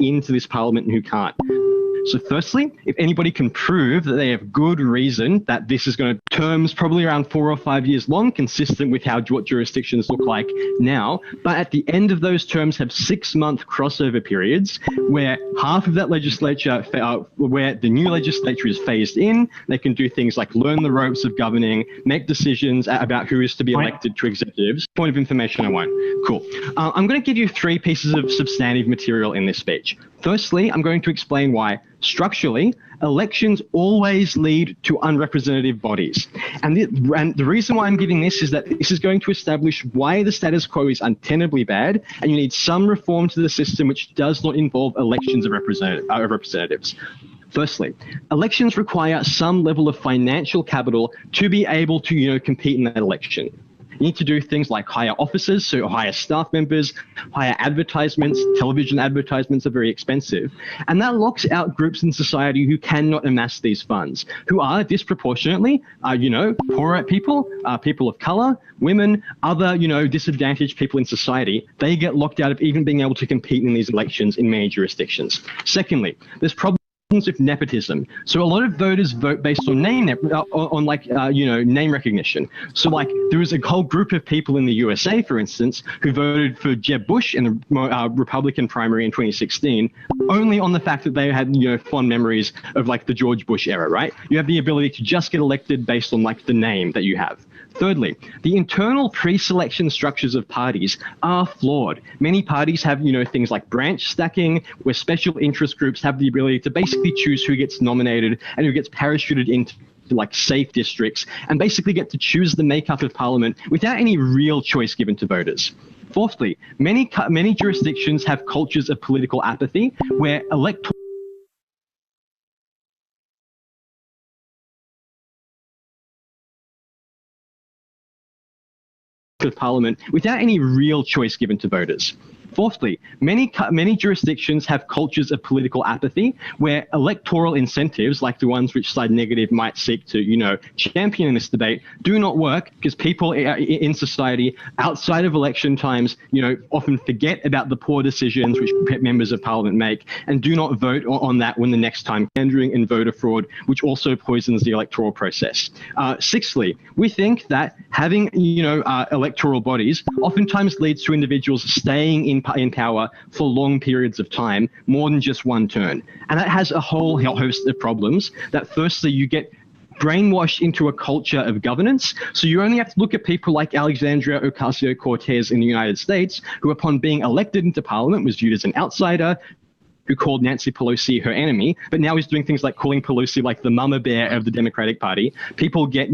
into this parliament and who can't. So firstly, if anybody can prove that they have good reason that this is going to terms probably around 4 or 5 years long, consistent with what jurisdictions look like now, but at the end of those terms have 6-month crossover periods where half of that legislature, where the new legislature is phased in, they can do things like learn the ropes of governing, make decisions about who is to be elected to executives. Point of information, I won't. Cool. I'm going to give you 3 pieces of substantive material in this speech. Firstly, I'm going to explain why, structurally, elections always lead to unrepresentative bodies. And the reason why I'm giving this is that this is going to establish why the status quo is untenably bad, and you need some reform to the system which does not involve elections of representatives. Firstly, elections require some level of financial capital to be able to, compete in that election. You need to do things like hire officers, so hire staff members, hire advertisements. Television advertisements are very expensive. And that locks out groups in society who cannot amass these funds, who are disproportionately, poorer people, people of color, women, other, disadvantaged people in society. They get locked out of even being able to compete in these elections in many jurisdictions. Secondly, there's problems with nepotism. So a lot of voters vote based on name recognition. So there was a whole group of people in the USA, for instance, who voted for Jeb Bush in the Republican primary in 2016, only on the fact that they had, fond memories of the George Bush era, right? You have the ability to just get elected based on the name that you have. Thirdly, the internal pre-selection structures of parties are flawed. Many parties have, things like branch stacking, where special interest groups have the ability to basically choose who gets nominated and who gets parachuted into safe districts, and basically get to choose the makeup of parliament without any real choice given to voters. Fourthly, many jurisdictions have cultures of political apathy, where electoral of parliament without any real choice given to voters. Fourthly, many jurisdictions have cultures of political apathy, where electoral incentives, like the ones which Side Negative might seek to, champion in this debate, do not work because people in society outside of election times, often forget about the poor decisions which members of parliament make and do not vote on that when the next time. Pandering and voter fraud, which also poisons the electoral process. Sixthly, we think that having, electoral bodies oftentimes leads to individuals staying in power for long periods of time, more than just one turn. And that has a whole host of problems. That firstly, you get brainwashed into a culture of governance. So you only have to look at people like Alexandria Ocasio-Cortez in the United States, who upon being elected into parliament was viewed as an outsider, who called Nancy Pelosi her enemy, but now he's doing things like calling Pelosi the mama bear of the Democratic Party. People get,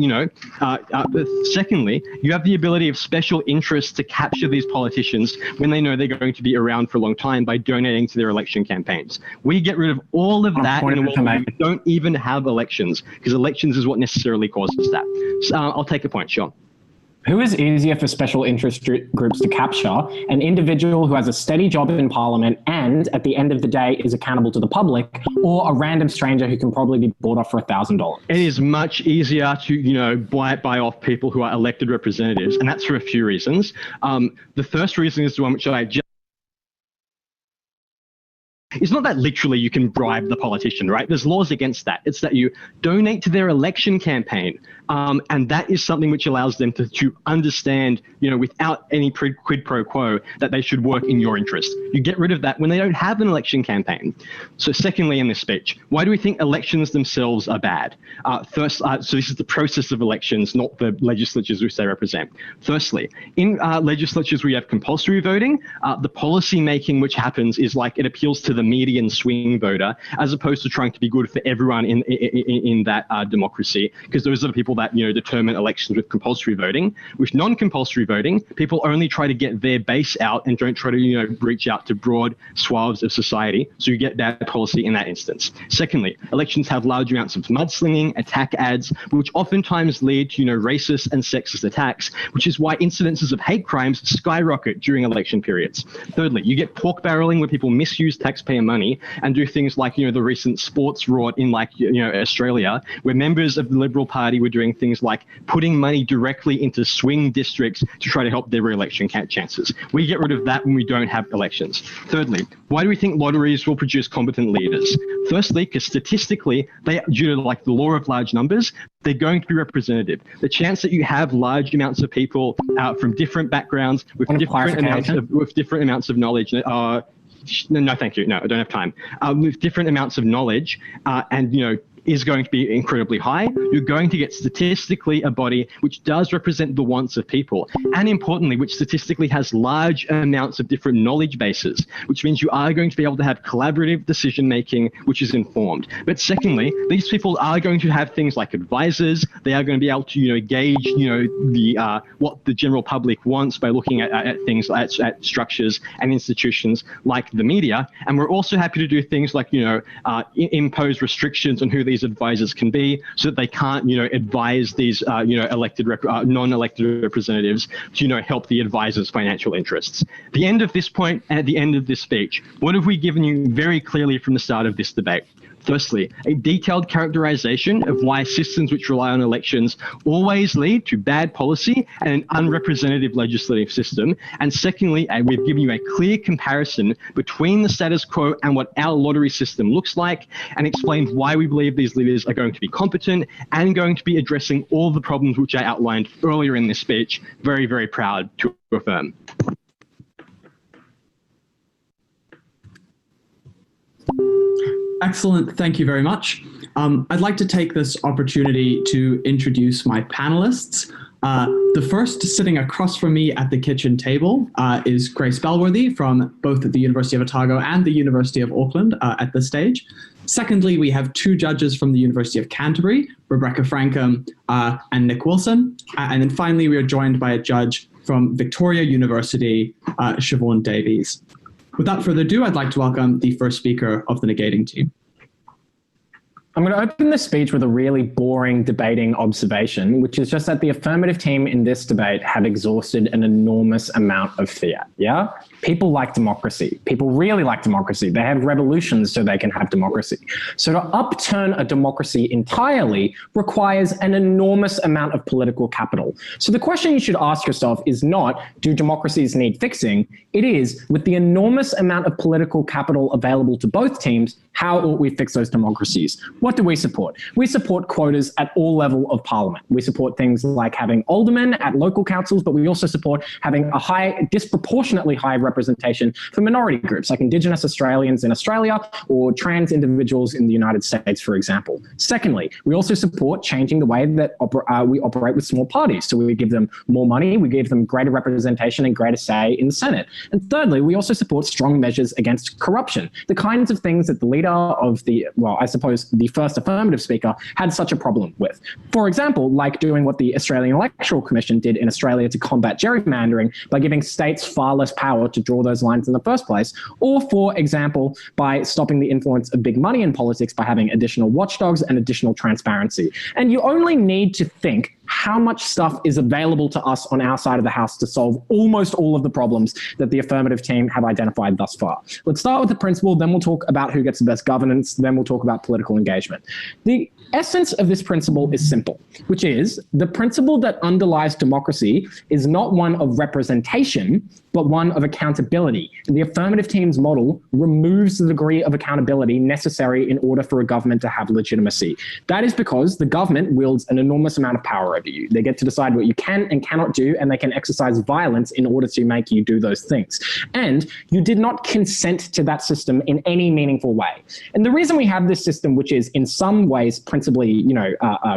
secondly, you have the ability of special interests to capture these politicians when they know they're going to be around for a long time by donating to their election campaigns. We get rid of all of that in a world where we don't even have elections, because elections is what necessarily causes that. So, I'll take a point, Sean. Who is easier for special interest groups to capture? An individual who has a steady job in parliament and at the end of the day is accountable to the public, or a random stranger who can probably be bought off for $1,000? It is much easier to, buy off people who are elected representatives, and that's for a few reasons. The first reason is the one which I just it's not that literally you can bribe the politician, right? There's laws against that. It's that you donate to their election campaign. And that is something which allows them to understand, without any quid pro quo, that they should work in your interest. You get rid of that when they don't have an election campaign. So secondly, in this speech, why do we think elections themselves are bad? So this is the process of elections, not the legislatures which they represent. Firstly, in legislatures where you have compulsory voting, the policy making which happens is it appeals to the median swing voter, as opposed to trying to be good for everyone in that democracy, because those are the people that determine elections with compulsory voting. With non-compulsory voting, people only try to get their base out and don't try to reach out to broad swaths of society. So you get bad policy in that instance. Secondly, elections have large amounts of mudslinging, attack ads, which oftentimes lead to racist and sexist attacks, which is why incidences of hate crimes skyrocket during election periods. Thirdly, you get pork barreling, where people misuse taxpayer money and do things like the recent sports rort in Australia, where members of the Liberal Party were doing doing things like putting money directly into swing districts to try to help their re-election chances. We get rid of that when we don't have elections. Thirdly, why do we think lotteries will produce competent leaders? Firstly, because statistically, due to like the law of large numbers, they're going to be representative. The chance that you have large amounts of people from different backgrounds with different amounts of knowledge. No, thank you. No, I don't have time. With different amounts of knowledge and, is going to be incredibly high. You're going to get statistically a body which does represent the wants of people, and importantly, which statistically has large amounts of different knowledge bases, which means you are going to be able to have collaborative decision making, which is informed. But secondly, these people are going to have things like advisors. They are going to be able to, gauge, what the general public wants by looking at things at structures and institutions like the media. And we're also happy to do things like, impose restrictions on who these advisors can be, so that they can't, advise these, non-elected representatives to, help the advisors' financial interests. At the end of this point and at the end of this speech, what have we given you very clearly from the start of this debate? Firstly, a detailed characterization of why systems which rely on elections always lead to bad policy and an unrepresentative legislative system. And secondly, we've given you a clear comparison between the status quo and what our lottery system looks like, and explained why we believe these leaders are going to be competent and going to be addressing all the problems which I outlined earlier in this speech. Very, very proud to affirm. Excellent. Thank you very much. I'd like to take this opportunity to introduce my panelists. The first, sitting across from me at the kitchen table, is Grace Bellworthy from both the University of Otago and the University of Auckland at this stage. Secondly, we have two judges from the University of Canterbury, Rebecca Frankham and Nick Wilson. And then finally, we are joined by a judge from Victoria University, Siobhan Davies. Without further ado, I'd like to welcome the first speaker of the negating team. I'm going to open the speech with a really boring debating observation, which is just that the affirmative team in this debate have exhausted an enormous amount of fiat. Yeah? People like democracy. People really like democracy. They have revolutions so they can have democracy. So to upturn a democracy entirely requires an enormous amount of political capital. So the question you should ask yourself is not, do democracies need fixing? It is, with the enormous amount of political capital available to both teams, how ought we fix those democracies? What do we support? We support quotas at all levels of parliament. We support things like having aldermen at local councils, but we also support having a disproportionately high representation for minority groups like Indigenous Australians in Australia or trans individuals in the United States, for example. Secondly, we also support changing the way that we operate with small parties. So we give them more money, we give them greater representation and greater say in the Senate. And thirdly, we also support strong measures against corruption, the kinds of things that the leader of the, well, I suppose the first affirmative speaker had such a problem with. For example, like doing what the Australian Electoral Commission did in Australia to combat gerrymandering by giving states far less power to draw those lines in the first place, or for example, by stopping the influence of big money in politics by having additional watchdogs and additional transparency. And you only need to think how much stuff is available to us on our side of the house to solve almost all of the problems that the affirmative team have identified thus far. Let's start with the principle, then we'll talk about who gets the best governance, then we'll talk about political engagement. The essence of this principle is simple, which is the principle that underlies democracy is not one of representation, but one of accountability. And the affirmative team's model removes the degree of accountability necessary in order for a government to have legitimacy. That is because the government wields an enormous amount of power over you. They get to decide what you can and cannot do, and they can exercise violence in order to make you do those things. And you did not consent to that system in any meaningful way. And the reason we have this system, which is in some ways principally,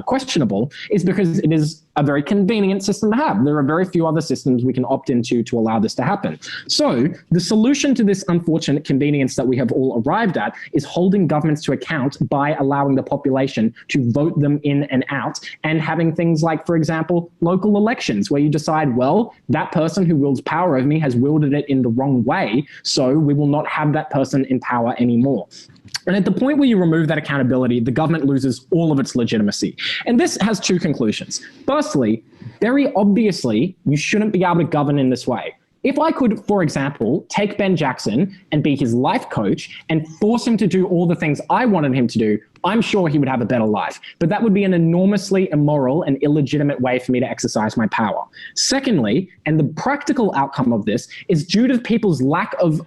questionable, is because it is a very convenient system to have. There are very few other systems we can opt into to allow this to happen. So the solution to this unfortunate convenience that we have all arrived at is holding governments to account by allowing the population to vote them in and out, and having things like, for example, local elections where you decide, well, that person who wields power over me has wielded it in the wrong way, so we will not have that person in power anymore. And at the point where you remove that accountability, the government loses all of its legitimacy. And this has two conclusions. Firstly, very obviously, you shouldn't be able to govern in this way. If I could, for example, take Ben Jackson and be his life coach and force him to do all the things I wanted him to do, I'm sure he would have a better life. But that would be an enormously immoral and illegitimate way for me to exercise my power. Secondly, and the practical outcome of this is due to people's lack of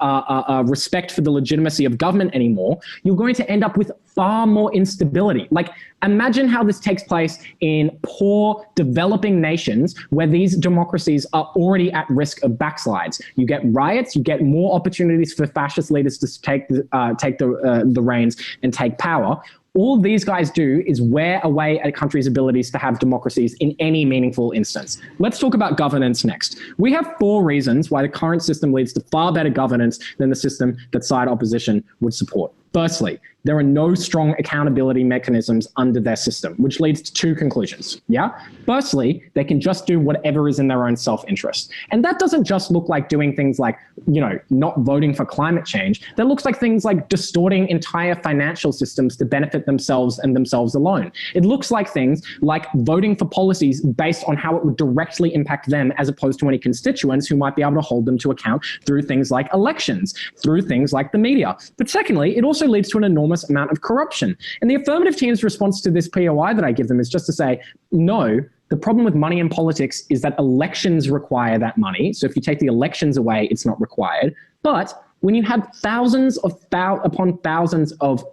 respect for the legitimacy of government anymore, you're going to end up with far more instability. Like, imagine how this takes place in poor developing nations where these democracies are already at risk of backslides. You get riots, you get more opportunities for fascist leaders to take the reins and take power. All these guys do is wear away a country's abilities to have democracies in any meaningful instance. Let's talk about governance next. We have 4 reasons why the current system leads to far better governance than the system that side opposition would support. Firstly, there are no strong accountability mechanisms under their system, which leads to 2 conclusions. Yeah. Firstly, they can just do whatever is in their own self-interest. And that doesn't just look like doing things like, not voting for climate change. That looks like things like distorting entire financial systems to benefit themselves and themselves alone. It looks like things like voting for policies based on how it would directly impact them as opposed to any constituents who might be able to hold them to account through things like elections, through things like the media. But secondly, it also leads to an enormous amount of corruption. And the affirmative team's response to this POI that I give them is just to say, no, the problem with money in politics is that elections require that money. So if you take the elections away, it's not required. But when you have thousands upon thousands of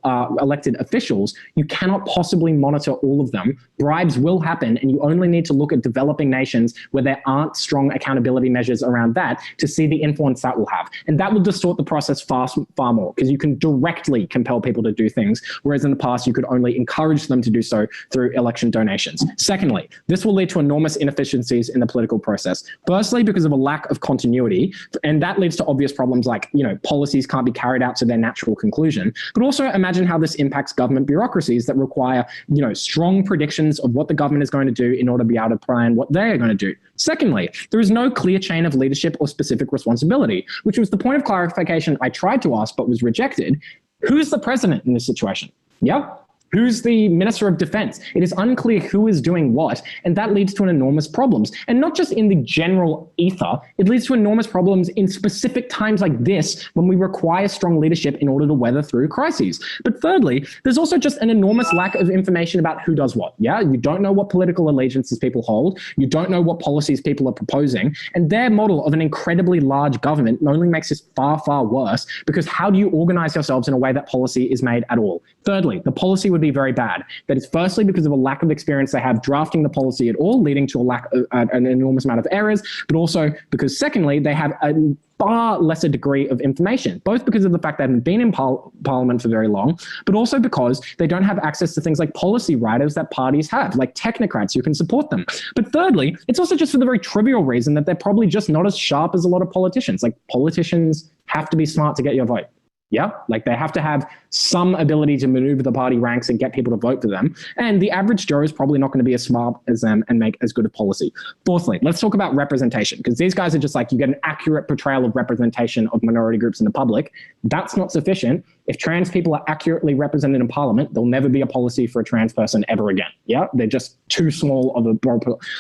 elected officials, you cannot possibly monitor all of them. Bribes will happen, and you only need to look at developing nations where there aren't strong accountability measures around that to see the influence that will have. And that will distort the process far more, because you can directly compel people to do things, whereas in the past you could only encourage them to do so through election donations. Secondly, this will lead to enormous inefficiencies in the political process. Firstly, because of a lack of continuity, and that leads to obvious problems like, policies can't be carried out to their natural conclusion. But also imagine how this impacts government bureaucracies that require, strong predictions of what the government is going to do in order to be able to plan what they are going to do. Secondly, there is no clear chain of leadership or specific responsibility, which was the point of clarification I tried to ask but was rejected. Who's the president in this situation? Yeah. Who's the Minister of Defense? It is unclear who is doing what, and that leads to enormous problems. And not just in the general ether, it leads to enormous problems in specific times like this when we require strong leadership in order to weather through crises. But thirdly, there's also just an enormous lack of information about who does what. Yeah, you don't know what political allegiances people hold. You don't know what policies people are proposing. And their model of an incredibly large government only makes this far, far worse, because how do you organize yourselves in a way that policy is made at all? Thirdly, the policy would be very bad. That is firstly because of a lack of experience they have drafting the policy at all, leading to an enormous amount of errors, but also because secondly, they have a far lesser degree of information, both because of the fact they haven't been in Parliament for very long, but also because they don't have access to things like policy writers that parties have, like technocrats who can support them. But thirdly, it's also just for the very trivial reason that they're probably just not as sharp as a lot of politicians. Like, politicians have to be smart to get your vote. Yeah, like they have to have some ability to maneuver the party ranks and get people to vote for them. And the average Joe is probably not going to be as smart as them and make as good a policy. Fourthly, let's talk about representation, because these guys are just like, you get an accurate portrayal of representation of minority groups in the public. That's not sufficient. If trans people are accurately represented in Parliament, there'll never be a policy for a trans person ever again. Yeah, they're just too small of a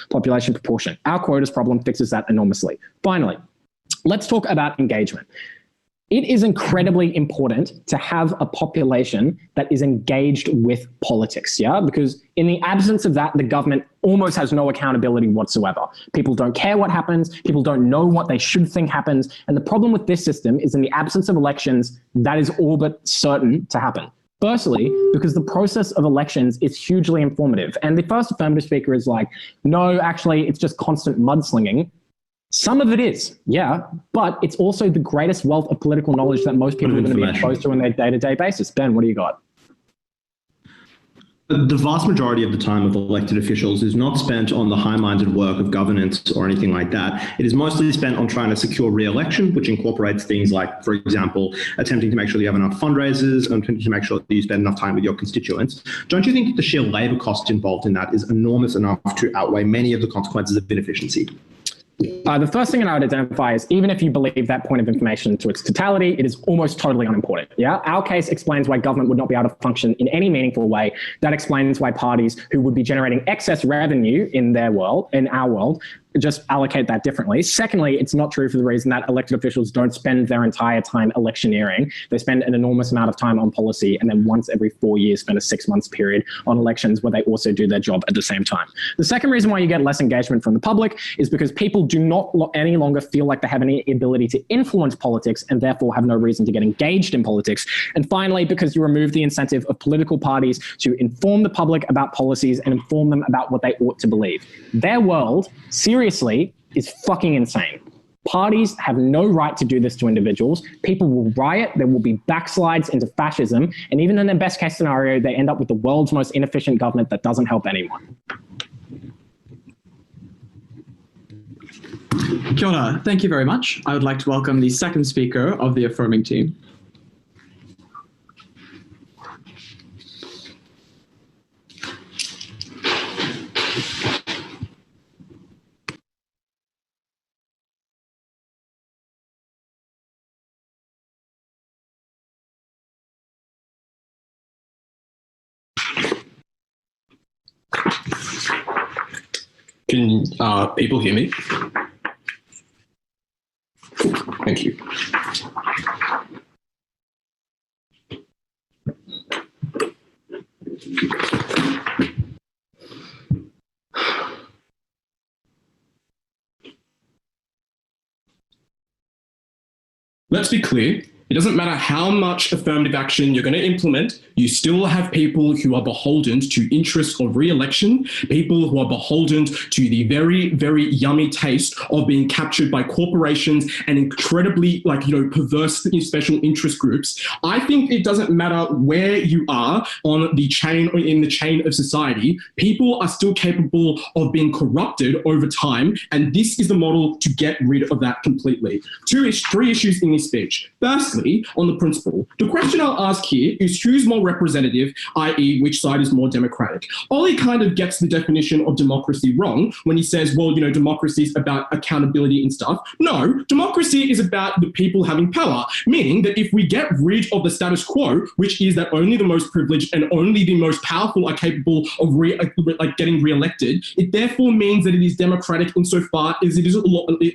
population proportion. Our quotas problem fixes that enormously. Finally, let's talk about engagement. It is incredibly important to have a population that is engaged with politics, yeah? Because in the absence of that, the government almost has no accountability whatsoever. People don't care what happens. People don't know what they should think happens. And the problem with this system is in the absence of elections, that is all but certain to happen. Firstly, because the process of elections is hugely informative. And the first affirmative speaker is like, no, actually, it's just constant mudslinging. Some of it is, yeah, but it's also the greatest wealth of political knowledge that most people are going to be exposed to on their day-to-day basis. Ben, what do you got? The vast majority of the time of elected officials is not spent on the high-minded work of governance or anything like that. It is mostly spent on trying to secure re-election, which incorporates things like, for example, attempting to make sure that you have enough fundraisers and attempting to make sure that you spend enough time with your constituents. Don't you think that the sheer labour cost involved in that is enormous enough to outweigh many of the consequences of inefficiency? The first thing I would identify is, even if you believe that point of information to its totality, it is almost totally unimportant. Yeah, our case explains why government would not be able to function in any meaningful way. That explains why parties who would be generating excess revenue in our world, just allocate that differently. Secondly, it's not true for the reason that elected officials don't spend their entire time electioneering. They spend an enormous amount of time on policy, and then once every 4 years spend a 6 months period on elections where they also do their job at the same time. The second reason why you get less engagement from the public is because people do not any longer feel like they have any ability to influence politics and therefore have no reason to get engaged in politics. And finally, because you remove the incentive of political parties to inform the public about policies and inform them about what they ought to believe. Their world, seriously, is fucking insane. Parties have no right to do this to individuals. People will riot. There will be backslides into fascism. And even in the best case scenario, they end up with the world's most inefficient government that doesn't help anyone. Kia ora. Thank you very much. I would like to welcome the second speaker of the affirming team. Can people hear me? Cool. Thank you. Let's be clear. It doesn't matter how much affirmative action you're going to implement, you still have people who are beholden to interests of re-election, people who are beholden to the very, very yummy taste of being captured by corporations and incredibly, perverse special interest groups. I think it doesn't matter where you are on the chain or in the chain of society, people are still capable of being corrupted over time, and this is the model to get rid of that completely. Three issues in this speech. Firstly, on the principle, the question I'll ask here is who's more representative, i.e. which side is more democratic? Ollie kind of gets the definition of democracy wrong when he says, well, democracy is about accountability and stuff. No, democracy is about the people having power, meaning that if we get rid of the status quo, which is that only the most privileged and only the most powerful are capable of getting re-elected, it therefore means that it is democratic insofar as it is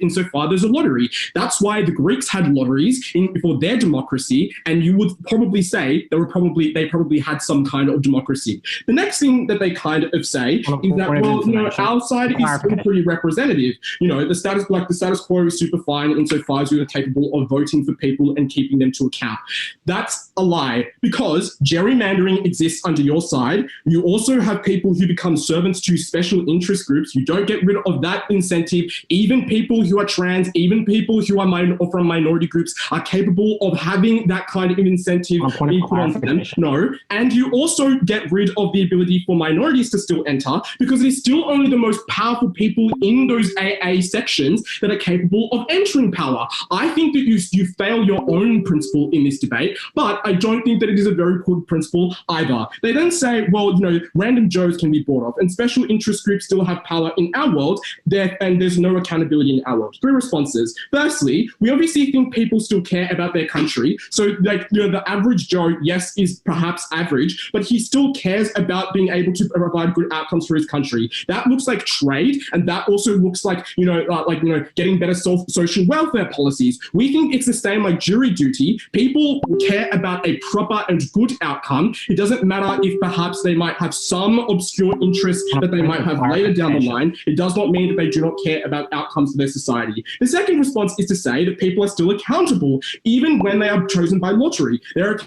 insofar there's a lottery. That's why the Greeks had lotteries before their democracy, and you would probably say they probably had some kind of democracy. The next thing that they kind of say is that, our side is still pretty representative. The status quo is super fine insofar as we are capable of voting for people and keeping them to account. That's a lie, because gerrymandering exists under your side. You also have people who become servants to special interest groups. You don't get rid of that incentive. Even people who are trans, even people who are from minority groups are capable of having that kind of incentive being put on them. No. And you also get rid of the ability for minorities to still enter, because it is still only the most powerful people in those AA sections that are capable of entering power. I think that you fail your own principle in this debate, but I don't think that it is a very good principle either. They then say, well, random Joes can be bought off and special interest groups still have power in our world, and there's no accountability in our world. Three responses. Firstly, we obviously think people still care about their country. So the average Joe, yes, is perhaps average, but he still cares about being able to provide good outcomes for his country. That looks like trade, and that also looks like, getting better social welfare policies. We think it's the same like jury duty. People care about a proper and good outcome. It doesn't matter if perhaps they might have some obscure interests that they might have later down the line. It does not mean that they do not care about outcomes for their society. The second response is to say that people are still accountable, even when they are chosen by lottery. They're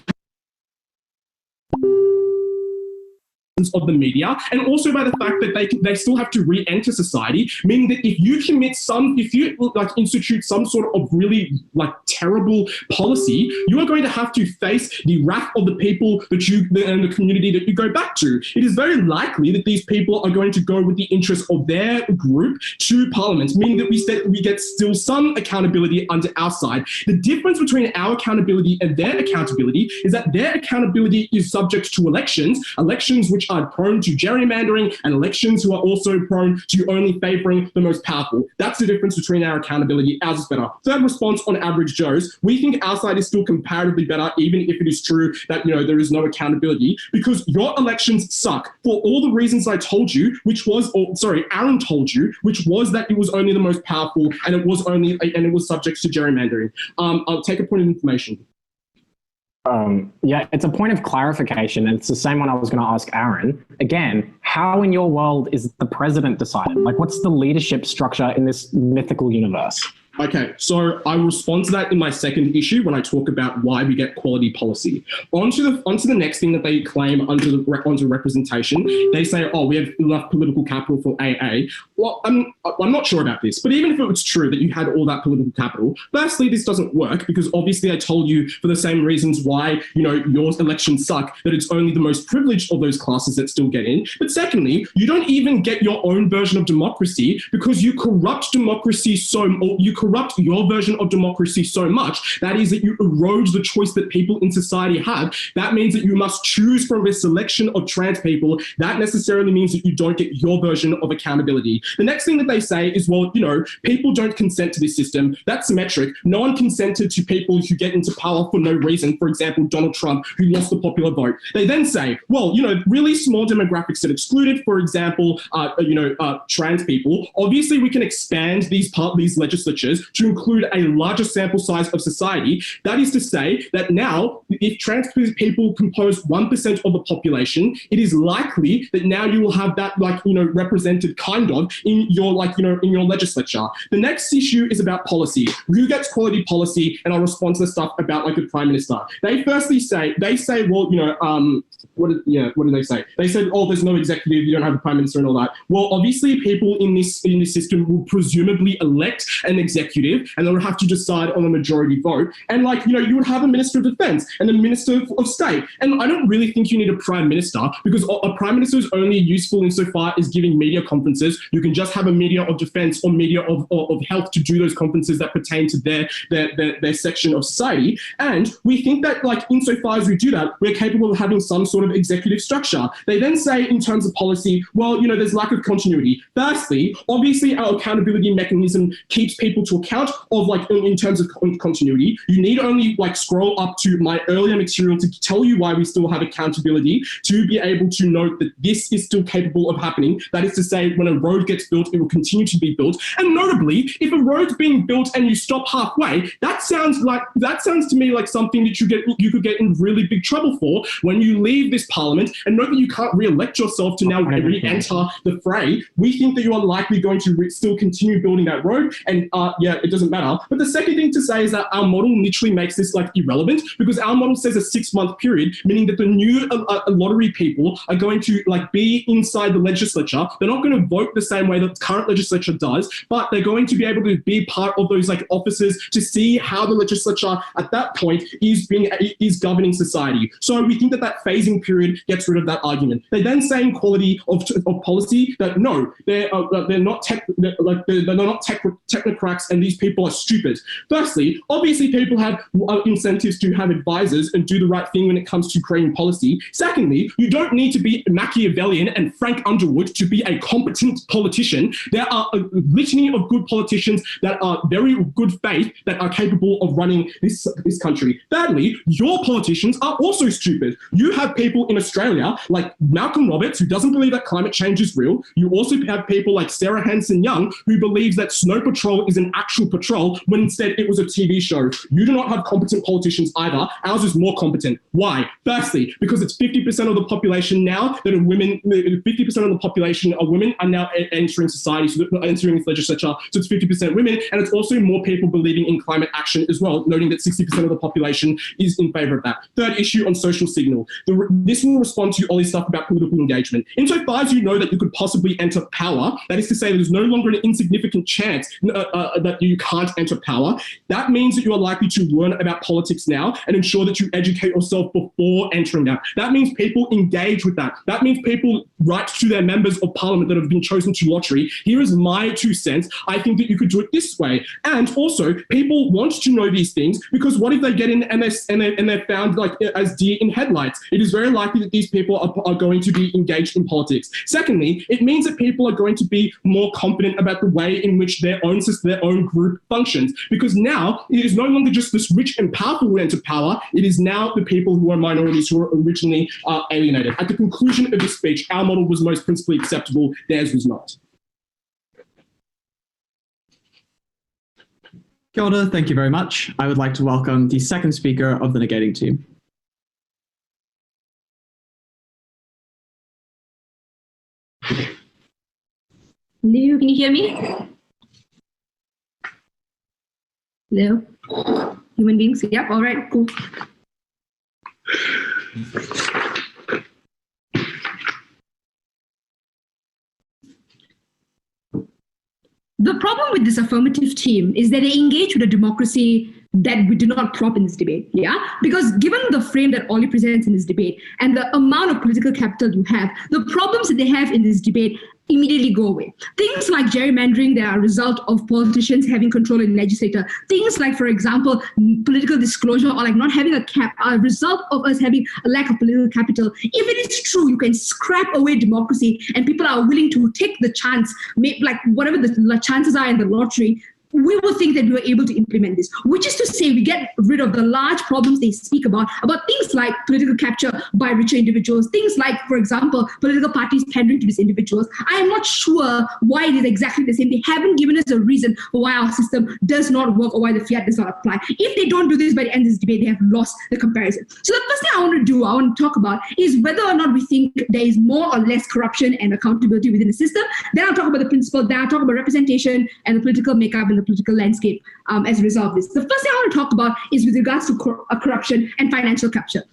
of the media, and also by the fact that they still have to re-enter society, meaning that if you institute some sort of really terrible policy, you are going to have to face the wrath of the people and the community that you go back to. It is very likely that these people are going to go with the interests of their group to parliament, meaning that we get still some accountability under our side. The difference between our accountability and their accountability is that their accountability is subject to elections which which are prone to gerrymandering and elections who are also prone to only favoring the most powerful. That's the difference between our accountability. Ours is better. Third response on average Joes, we think our side is still comparatively better, even if it is true that, there is no accountability, because your elections suck for all the reasons I told you, Aaron told you, which was that it was only the most powerful and it was subject to gerrymandering. I'll take a point of information. Yeah, it's a point of clarification, and it's the same one I was going to ask Aaron. Again, how in your world is the president decided? Like, what's the leadership structure in this mythical universe? Okay, so I will respond to that in my second issue when I talk about why we get quality policy. Onto the next thing that they claim onto representation. They say, we have enough political capital for AA. Well, I'm not sure about this, but even if it was true that you had all that political capital, firstly, this doesn't work because obviously I told you for the same reasons why, your elections suck, that it's only the most privileged of those classes that still get in. But secondly, you don't even get your own version of democracy because you corrupt democracy corrupt your version of democracy so much, that is that you erode the choice that people in society have. That means that you must choose from a selection of trans people. That necessarily means that you don't get your version of accountability. The next thing that they say is, people don't consent to this system. That's symmetric. No one consented to people who get into power for no reason. For example, Donald Trump, who lost the popular vote. They then say, really small demographics that excluded, for example, trans people. Obviously, we can expand these legislatures to include a larger sample size of society. That is to say that now, if trans people compose 1% of the population, it is likely that now you will have that, represented kind of in your, in your legislature. The next issue is about policy. Who gets quality policy? And I'll respond to the stuff about the prime minister. They firstly say, what do they say? They said, there's no executive, you don't have a prime minister and all that. Well, obviously people in this system will presumably elect an executive and they'll have to decide on a majority vote. And you would have a minister of defense and a minister of state. And I don't really think you need a prime minister because a prime minister is only useful insofar as giving media conferences. You can just have a media of defense or media of health to do those conferences that pertain to their section of society. And we think that insofar as we do that, we're capable of having some sort of executive structure. They then say in terms of policy, there's lack of continuity. Firstly, obviously our accountability mechanism keeps people to account of in terms of continuity. You need only scroll up to my earlier material to tell you why we still have accountability, to be able to note that this is still capable of happening. That is to say, when a road gets built, it will continue to be built. And notably, if a road's being built and you stop halfway, that sounds to me like something that you could get in really big trouble for when you leave this parliament. And note that you can't re-elect yourself to now re-enter the fray. We think that you are likely going to still continue building that road. And it doesn't matter. But the second thing to say is that our model literally makes this irrelevant because our model says a 6-month period, meaning that the new lottery people are going to be inside the legislature. They're not going to vote the same way that the current legislature does, but they're going to be able to be part of those offices to see how the legislature at that point is governing society. So we think that phasing period gets rid of that argument. They then say in quality of policy that no, they're not technocrats and these people are stupid. Firstly, obviously people have incentives to have advisors and do the right thing when it comes to creating policy. Secondly, you don't need to be Machiavellian and Frank Underwood to be a competent politician. There are a litany of good politicians that are very good faith that are capable of running this country. Thirdly, your politicians are also stupid. You have people in Australia like Malcolm Roberts, who doesn't believe that climate change is real. You also have people like Sarah Hanson-Young, who believes that Snow Patrol is an actual patrol when instead it was a TV show. You do not have competent politicians either. Ours is more competent. Why? Firstly, because it's 50% of the population now that are women. 50% of the population are women are now entering society, so entering this legislature. So it's 50% women, and it's also more people believing in climate action as well, noting that 60% of the population is in favour of that. Third issue on social signal. This will respond to all this stuff about political engagement. Insofar as you know that you could possibly enter power, that is to say there's no longer an insignificant chance that that you can't enter power, that means that you are likely to learn about politics now and ensure that you educate yourself before entering that. That means people engage with that. That means people write to their members of parliament that have been chosen to lottery. Here is my 2 cents. I think that you could do it this way. And also, people want to know these things because what if they get in and they're found like as deer in headlights? It is very likely that these people are going to be engaged in politics. Secondly, it means that people are going to be more confident about the way in which their own system, their own group functions, because now it is no longer just this rich and powerful who enter power. It is now the people who are minorities who are originally alienated. At the conclusion of this speech, our model was most principally acceptable, theirs was not. Kia ora, thank you very much. I would like to welcome the second speaker of the negating team. Hello, can you hear me? Hello? Human beings? Yep, all right, cool. The problem with this affirmative team is that they engage with a democracy that we do not prop in this debate, yeah? Because given the frame that Ollie presents in this debate and the amount of political capital you have, the problems that they have in this debate immediately go away. Things like gerrymandering that are a result of politicians having control in the legislature. Things like, for example, political disclosure or like not having a cap are a result of us having a lack of political capital. If it is true, you can scrap away democracy and people are willing to take the chance, like whatever the chances are in the lottery, we will think that we were able to implement this, which is to say we get rid of the large problems they speak about things like political capture by richer individuals, things like, for example, political parties pandering to these individuals. I am not sure why it is exactly the same. They haven't given us a reason for why our system does not work or why the fiat does not apply. If they don't do this by the end of this debate, they have lost the comparison. So the first thing I want to talk about is whether or not we think there is more or less corruption and accountability within the system. Then I'll talk about the principle, then I'll talk about representation and the political makeup and the political landscape as a result of this. The first thing I want to talk about is with regards to corruption and financial capture.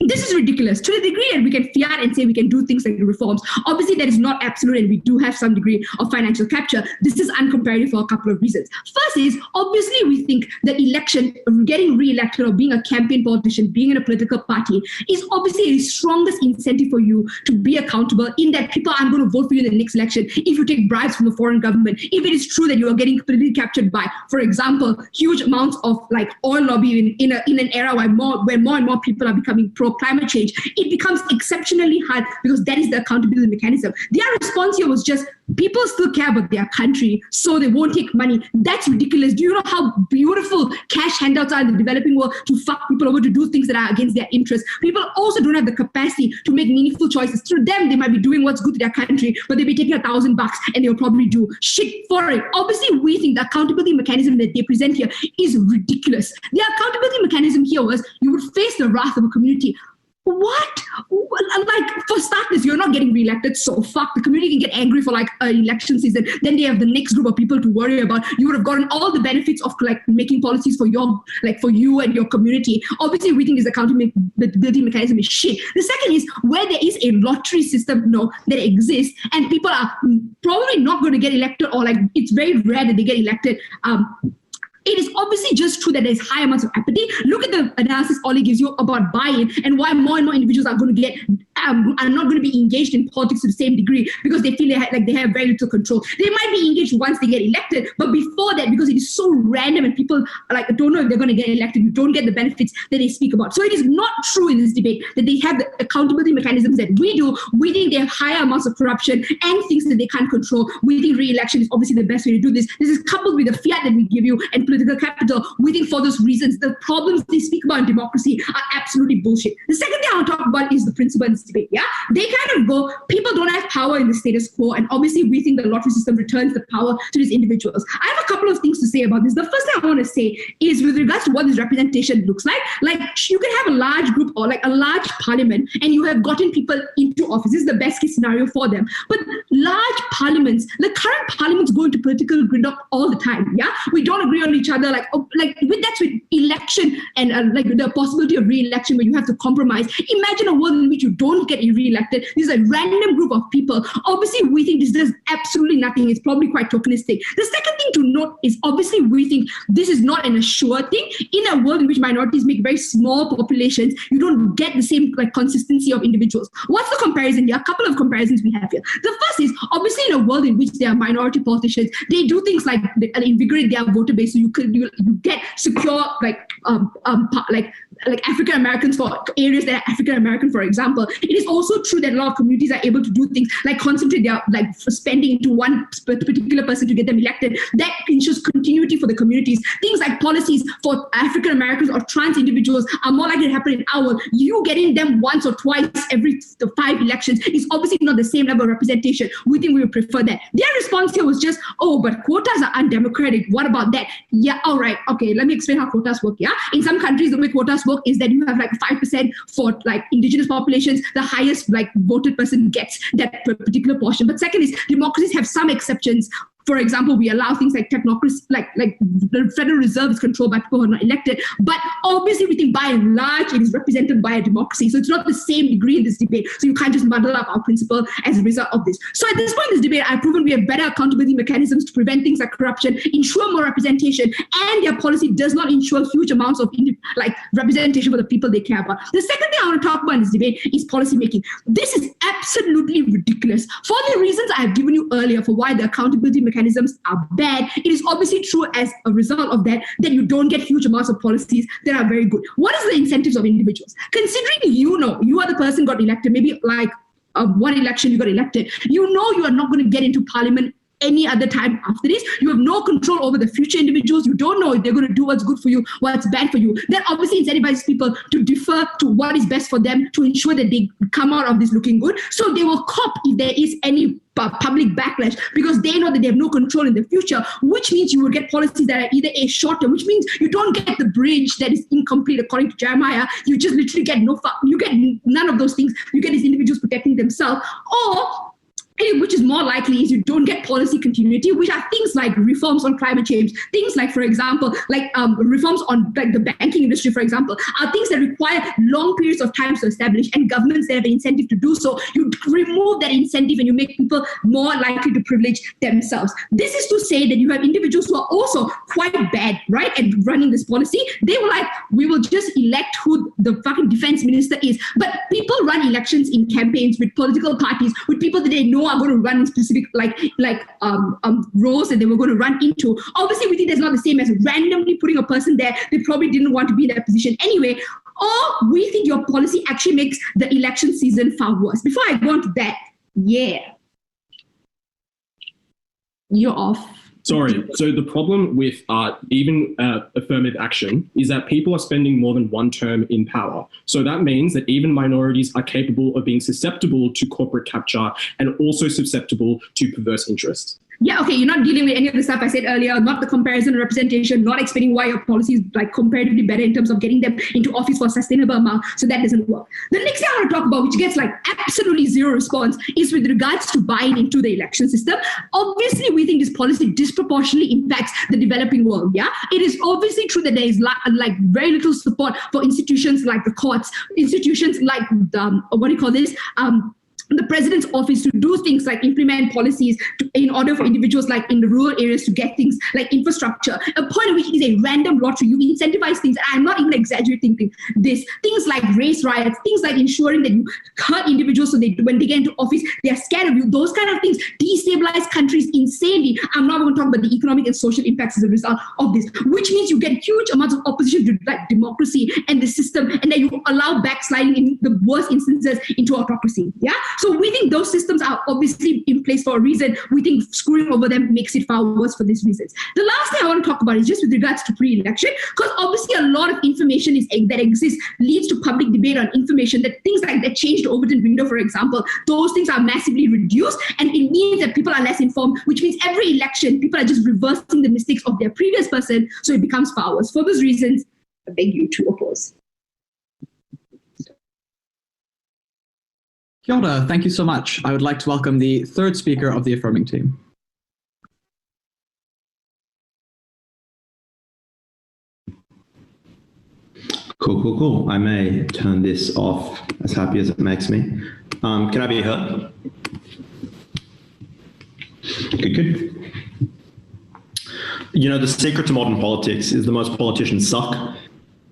This is ridiculous. To the degree that we can fiat and say we can do things like reforms, obviously that is not absolute and we do have some degree of financial capture. This is uncomparative for a couple of reasons. First is, obviously we think that election, getting re-elected or being a campaign politician, being in a political party is obviously the strongest incentive for you to be accountable in that people aren't going to vote for you in the next election if you take bribes from the foreign government. If it is true that you are getting politically captured by, for example, huge amounts of like oil lobby in an era where more and more people are becoming pro-climate change, it becomes exceptionally hard because that is the accountability mechanism. Their response here was just, people still care about their country, so they won't take money. That's ridiculous. Do you know how beautiful cash handouts are in the developing world to fuck people over to do things that are against their interests? People also don't have the capacity to make meaningful choices. Through them, they might be doing what's good to their country, but they'll be taking $1,000 and they'll probably do shit for it. Obviously, we think the accountability mechanism that they present here is ridiculous. The accountability mechanism here was you would face the wrath of a community. What? Like, for starters, you're not getting re-elected, so fuck. The community can get angry for like an election season. Then they have the next group of people to worry about. You would have gotten all the benefits of like making policies for for you and your community. Obviously, we think this accountability mechanism is shit. The second is where there is a lottery system that exists, and people are probably not going to get elected, or like it's very rare that they get elected. It is obviously just true that there's high amounts of apathy. Look at the analysis Ollie gives you about buy-in and why more and more individuals are going to get are not going to be engaged in politics to the same degree because they feel they have very little control. They might be engaged once they get elected, but before that, because it is so random and people don't know if they're going to get elected, you don't get the benefits that they speak about. So it is not true in this debate that they have the accountability mechanisms that we do. We think they have higher amounts of corruption and things that they can't control. We think re-election is obviously the best way to do this. This is coupled with the fiat that we give you and political capital. We think for those reasons, the problems they speak about in democracy are absolutely bullshit. The second thing I want to talk about is the principle in this debate. Yeah, they kind of go, people don't have power in the status quo, and obviously we think the lottery system returns the power to these individuals. I have a couple of things to say about this. The first thing I want to say is with regards to what this representation looks like you can have a large group or like a large parliament and you have gotten people into office. This is the best case scenario for them. But large parliaments, the current parliaments go into political gridlock all the time. Yeah, we don't agree on each other. That's with election and like the possibility of re-election where you have to compromise. Imagine a world in which you don't don't get re-elected. This is a random group of people. Obviously, we think this does absolutely nothing. It's probably quite tokenistic. The second thing to note is obviously we think this is not an assured thing. In a world in which minorities make very small populations, you don't get the same like consistency of individuals. What's the comparison here? A couple of comparisons we have here. The first is obviously in a world in which there are minority politicians, they do things like they invigorate their voter base, so you get secure like African Americans for areas that are African American, for example. It is also true that a lot of communities are able to do things like concentrate their like spending into one particular person to get them elected. That ensures continuity for the communities. Things like policies for African Americans or trans individuals are more likely to happen in our world. You getting them once or twice every 5 elections is obviously not the same level of representation. We think we would prefer that. Their response here was just, oh, but quotas are undemocratic. What about that? Yeah, all right. Okay, let me explain how quotas work. Yeah, in some countries, the way quotas work is that you have like 5% for like indigenous populations. The highest like voted person gets that particular portion. But second is democracies have some exceptions. For example, we allow things like technocracy, like the Federal Reserve is controlled by people who are not elected. But obviously, we think by and large, it is represented by a democracy. So it's not the same degree in this debate. So you can't just muddle up our principle as a result of this. So at this point in this debate, I've proven we have better accountability mechanisms to prevent things like corruption, ensure more representation, and their policy does not ensure huge amounts of representation for the people they care about. The second thing I want to talk about in this debate is policy making. This is absolutely ridiculous. For the reasons I have given you earlier for why the accountability mechanisms are bad, it is obviously true as a result of that you don't get huge amounts of policies that are very good. What is the incentives of individuals? Considering you are the person got elected, maybe like one election you got elected, you are not going to get into parliament any other time after this. You have no control over the future individuals. You don't know if they're going to do what's good for you, what's bad for you. That obviously incentivizes people to defer to what is best for them to ensure that they come out of this looking good. So they will cop if there is any public backlash because they know that they have no control in the future, which means you will get policies that are either short term, which means you don't get the bridge that is incomplete according to Jeremiah. You just literally get you get none of those things. You get these individuals protecting themselves, or which is more likely is you don't get policy continuity, which are things like reforms on climate change, things like, for example, reforms on like the banking industry, for example, are things that require long periods of time to establish, and governments that have an incentive to do so, you remove that incentive and you make people more likely to privilege themselves. This is to say that you have individuals who are also quite bad, right, at running this policy. They were like, we will just elect who the fucking defense minister is. But people run elections in campaigns with political parties, with people that they know are going to run in specific roles that they were going to run into. Obviously, we think that's not the same as randomly putting a person there. They probably didn't want to be in that position anyway. Or we think your policy actually makes the election season far worse. Before I go on to that, you're off. Sorry. So the problem with even affirmative action is that people are spending more than one term in power. So that means that even minorities are capable of being susceptible to corporate capture and also susceptible to perverse interests. Yeah, okay, you're not dealing with any of the stuff I said earlier, not the comparison and representation, not explaining why your policy is like comparatively better in terms of getting them into office for a sustainable amount. So that doesn't work. The next thing I want to talk about, which gets like absolutely zero response, is with regards to buying into the election system. Obviously, we think this policy disproportionately impacts the developing world. Yeah, it is obviously true that there is like very little support for institutions like the courts, institutions like the president's office to do things like implement policies in order for individuals like in the rural areas to get things like infrastructure, a point at which is a random lottery. You incentivize things. I'm not even exaggerating this. Things like race riots, things like ensuring that you hurt individuals so when they get into office, they're scared of you. Those kind of things destabilize countries insanely. I'm not going to talk about the economic and social impacts as a result of this, which means you get huge amounts of opposition to like democracy and the system, and then you allow backsliding in the worst instances into autocracy. Yeah. So we think those systems are obviously in place for a reason. We think screwing over them makes it far worse for these reasons. The last thing I want to talk about is just with regards to pre-election, because obviously a lot of information that exists leads to public debate on information, that things like that changed Overton window, for example, those things are massively reduced, and it means that people are less informed, which means every election, people are just reversing the mistakes of their previous person, so it becomes far worse. For those reasons, I beg you to oppose. Kia ora, thank you so much. I would like to welcome the third speaker of the affirming team. Cool. I may turn this off, as happy as it makes me. Can I be heard? Good. You know, the secret to modern politics is that most politicians suck.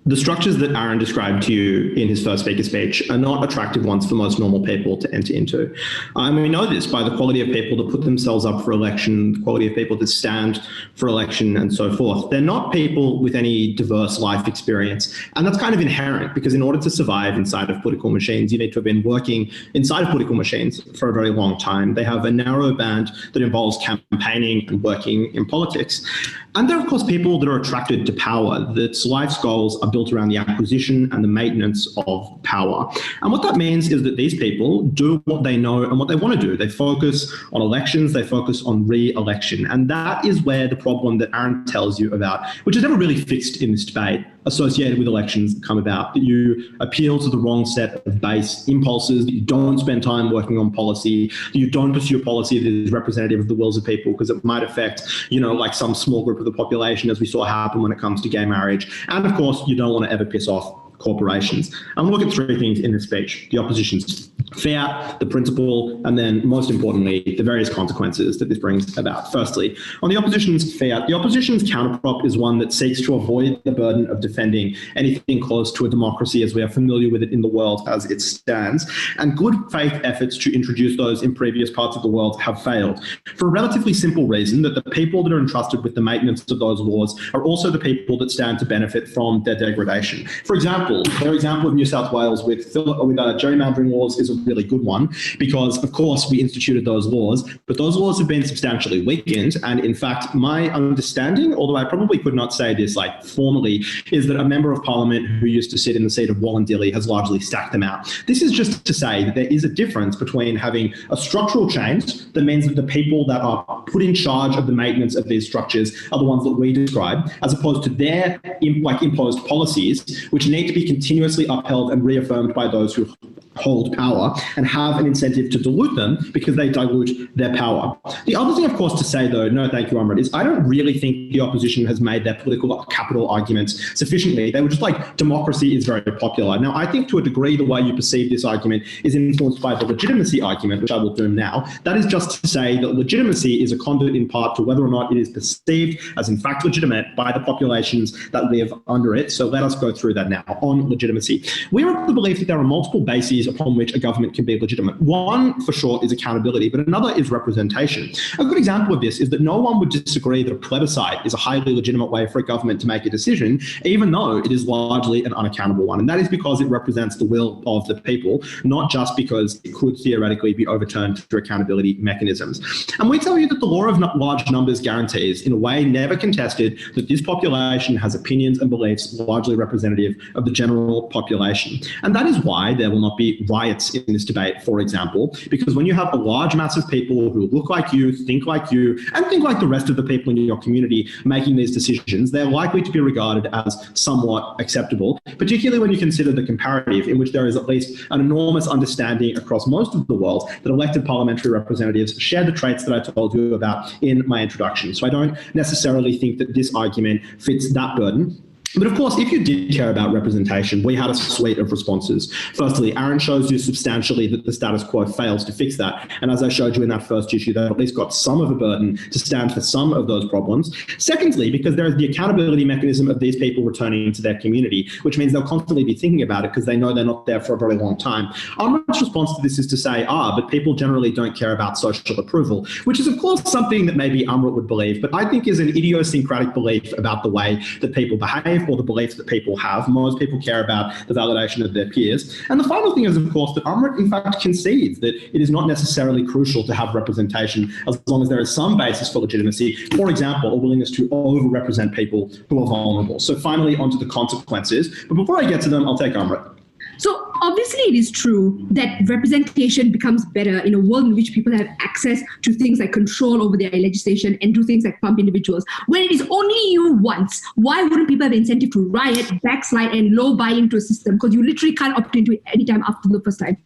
The structures that Aaron described to you in his first speaker speech are not attractive ones for most normal people to enter into. And we know this by the quality of people that put themselves up for election, the quality of people that stand for election and so forth. They're not people with any diverse life experience. And that's kind of inherent because in order to survive inside of political machines, you need to have been working inside of political machines for a very long time. They have a narrow band that involves campaigning and working in politics. And there are, of course, people that are attracted to power, that life's goals are built around the acquisition and the maintenance of power. And what that means is that these people do what they know and what they want to do. They focus on elections, they focus on re-election. And that is where the problem that Aaron tells you about, which is never really fixed in this debate, associated with elections come about, that you appeal to the wrong set of base impulses, that you don't spend time working on policy, that you don't pursue a policy that is representative of the wills of people because it might affect, you know, like some small group of the population, as we saw happen when it comes to gay marriage. And of course, you don't want to ever piss off corporations. I'm going to look at three things in this speech: the opposition's fiat, the principle, and then most importantly, the various consequences that this brings about. Firstly, on the opposition's fiat, the opposition's counterprop is one that seeks to avoid the burden of defending anything close to a democracy as we are familiar with it in the world as it stands. And good faith efforts to introduce those in previous parts of the world have failed for a relatively simple reason, that the people that are entrusted with the maintenance of those laws are also the people that stand to benefit from their degradation. For example, their example of New South Wales with gerrymandering laws is a really good one because, of course, we instituted those laws, but those laws have been substantially weakened. And in fact, my understanding, although I probably could not say this like formally, is that a member of parliament who used to sit in the seat of Wallandilly has largely stacked them out. This is just to say that there is a difference between having a structural change that means that the people that are put in charge of the maintenance of these structures are the ones that we describe, as opposed to their imposed policies, which need to be continuously upheld and reaffirmed by those who hold power and have an incentive to dilute them because they dilute their power. The other thing, of course, to say, though, no, thank you, Amrit, is I don't really think the opposition has made their political capital arguments sufficiently. They were just like, democracy is very popular. Now, I think to a degree, the way you perceive this argument is influenced by the legitimacy argument, which I will do now. That is just to say that legitimacy is a conduit in part to whether or not it is perceived as in fact legitimate by the populations that live under it. So let us go through that now on legitimacy. We are of the belief that there are multiple bases upon which a government can be legitimate. One, for sure, is accountability, but another is representation. A good example of this is that no one would disagree that a plebiscite is a highly legitimate way for a government to make a decision, even though it is largely an unaccountable one. And that is because it represents the will of the people, not just because it could theoretically be overturned through accountability mechanisms. And we tell you that the law of large numbers guarantees, in a way never contested, that this population has opinions and beliefs largely representative of the general population. And that is why there will not be riots in this debate, for example, because when you have a large mass of people who look like you, and think like the rest of the people in your community making these decisions, they're likely to be regarded as somewhat acceptable, particularly when you consider the comparative in which there is at least an enormous understanding across most of the world that elected parliamentary representatives share the traits that I told you about in my introduction. So I don't necessarily think that this argument fits that burden. But of course, if you did care about representation, we had a suite of responses. Firstly, Aaron shows you substantially that the status quo fails to fix that. And as I showed you in that first issue, they've at least got some of a burden to stand for some of those problems. Secondly, because there is the accountability mechanism of these people returning to their community, which means they'll constantly be thinking about it because they know they're not there for a very long time. Amrit's response to this is to say, but people generally don't care about social approval, which is of course something that maybe Amrit would believe, but I think is an idiosyncratic belief about the way that people behave or the beliefs that people have. Most people care about the validation of their peers. And the final thing is, of course, that Amrit in fact concedes that it is not necessarily crucial to have representation as long as there is some basis for legitimacy. For example, a willingness to over-represent people who are vulnerable. So finally, onto the consequences. But before I get to them, I'll take Amrit. So obviously it is true that representation becomes better in a world in which people have access to things like control over their legislation and do things like pump individuals. When it is only you once, why wouldn't people have incentive to riot, backslide, and low buy into a system? Because you literally can't opt into it anytime after the first time.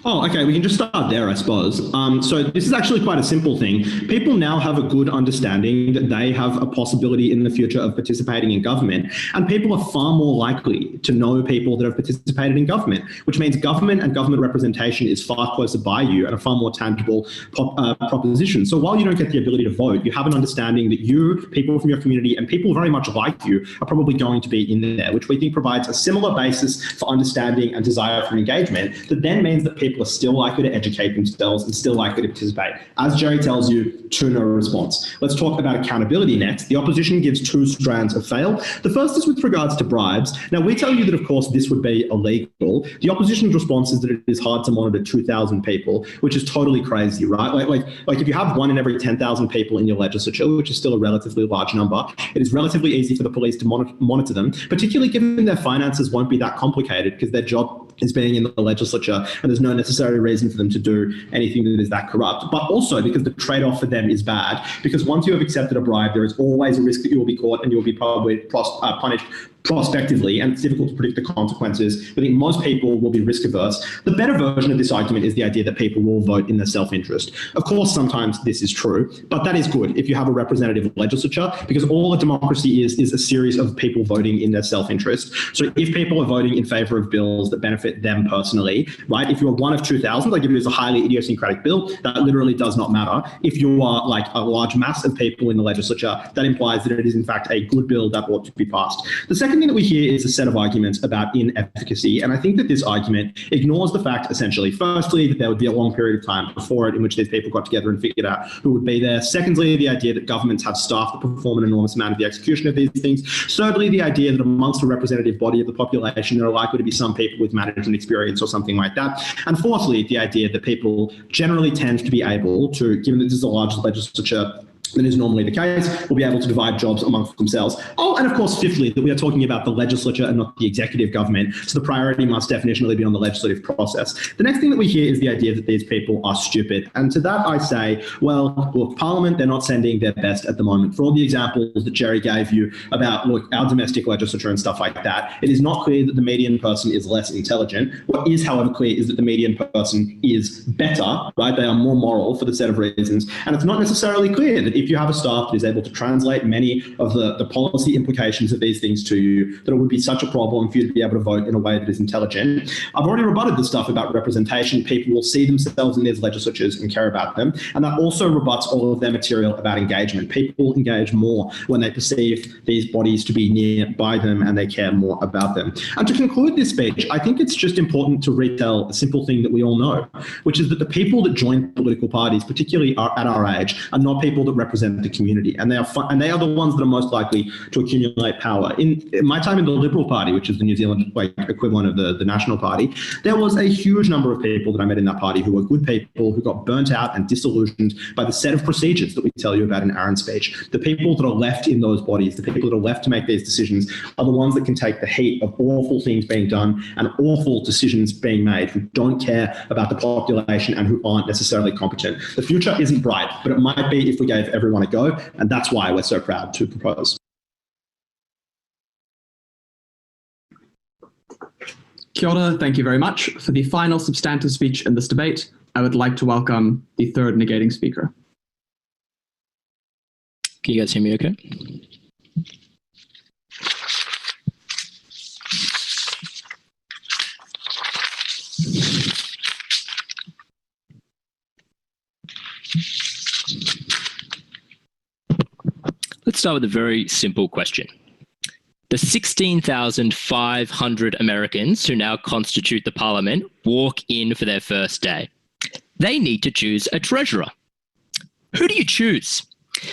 Oh, okay. We can just start there, I suppose. So this is actually quite a simple thing. People now have a good understanding that they have a possibility in the future of participating in government, and people are far more likely to know people that have participated in government, which means government and government representation is far closer by you and a far more tangible proposition. So while you don't get the ability to vote, you have an understanding that you, people from your community, and people very much like you are probably going to be in there, which we think provides a similar basis for understanding and desire for engagement that then means that people are still likely to educate themselves and still likely to participate. As Jerry tells you, to no response. Let's talk about accountability next. The opposition gives two strands of fail. The first is with regards to bribes. Now, we tell you that, of course, this would be illegal. The opposition's response is that it is hard to monitor 2,000 people, which is totally crazy, right? Like if you have 1 in every 10,000 people in your legislature, which is still a relatively large number, it is relatively easy for the police to monitor them, particularly given their finances won't be that complicated because their job is being in the legislature and there's no necessary reason for them to do anything that is that corrupt. But also because the trade-off for them is bad, because once you have accepted a bribe, there is always a risk that you will be caught and you will be probably punished prospectively, and it's difficult to predict the consequences. I think most people will be risk averse. The better version of this argument is the idea that people will vote in their self-interest. Of course, sometimes this is true, but that is good if you have a representative legislature, because all a democracy is a series of people voting in their self-interest. So if people are voting in favor of bills that benefit them personally, right? If you're one of 2,000, like if it is a highly idiosyncratic bill, that literally does not matter. If you are like a large mass of people in the legislature, that implies that it is in fact a good bill that ought to be passed. The second thing that we hear is a set of arguments about inefficacy, and I think that this argument ignores the fact, essentially, firstly, that there would be a long period of time before it in which these people got together and figured out who would be there. Secondly, the idea that governments have staff that perform an enormous amount of the execution of these things. Thirdly, the idea that amongst a representative body of the population, there are likely to be some people with management experience or something like that. And fourthly, the idea that people generally tend to be able to, given that this is a large legislature than is normally the case, will be able to divide jobs amongst themselves. Oh, and of course, fifthly, that we are talking about the legislature and not the executive government, so the priority must definitionally be on the legislative process. The next thing that we hear is the idea that these people are stupid. And to that I say, well, look, Parliament, they're not sending their best at the moment. For all the examples that Jerry gave you about, look, our domestic legislature and stuff like that, it is not clear that the median person is less intelligent. What is, however, clear is that the median person is better, right? They are more moral for the set of reasons. And it's not necessarily clear that if you have a staff that is able to translate many of the policy implications of these things to you, that it would be such a problem for you to be able to vote in a way that is intelligent. I've already rebutted the stuff about representation. People will see themselves in these legislatures and care about them. And that also rebuts all of their material about engagement. People engage more when they perceive these bodies to be nearby them and they care more about them. And to conclude this speech, I think it's just important to retell a simple thing that we all know, which is that the people that join political parties, particularly at our age, are not people that represent the community, and they are the ones that are most likely to accumulate power. In my time in the Liberal Party, which is the New Zealand equivalent of the National Party, there was a huge number of people that I met in that party who were good people who got burnt out and disillusioned by the set of procedures that we tell you about in Aaron's speech. The people that are left in those bodies, the people that are left to make these decisions, are the ones that can take the heat of awful things being done and awful decisions being made, who don't care about the population and who aren't necessarily competent. The future isn't bright, but it might be if we gave everyone a go, and that's why we're so proud to propose. Kia ora, thank you very much. For the final substantive speech in this debate, I would like to welcome the third negating speaker. Can you guys hear me okay? Let's start with a very simple question. The 16,500 Americans who now constitute the parliament walk in for their first day. They need to choose a treasurer. Who do you choose?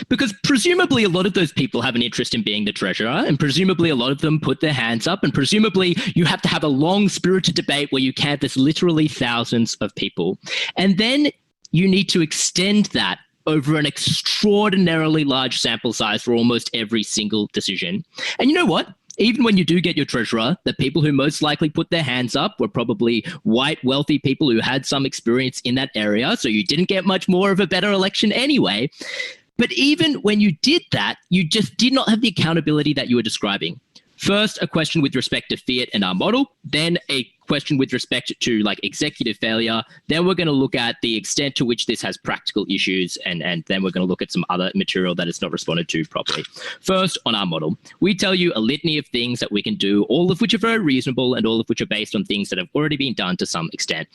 Because presumably a lot of those people have an interest in being the treasurer, and presumably a lot of them put their hands up, and presumably you have to have a long spirited debate where you canvass literally thousands of people. And then you need to extend that over an extraordinarily large sample size for almost every single decision. And you know what? Even when you do get your treasurer, the people who most likely put their hands up were probably white, wealthy people who had some experience in that area, so you didn't get much more of a better election anyway. But even when you did that, you just did not have the accountability that you were describing. First, a question with respect to fiat and our model, then a question with respect to like executive failure. Then we're going to look at the extent to which this has practical issues, and then we're going to look at some other material that is not responded to properly. First, on our model, we tell you a litany of things that we can do, all of which are very reasonable and all of which are based on things that have already been done to some extent.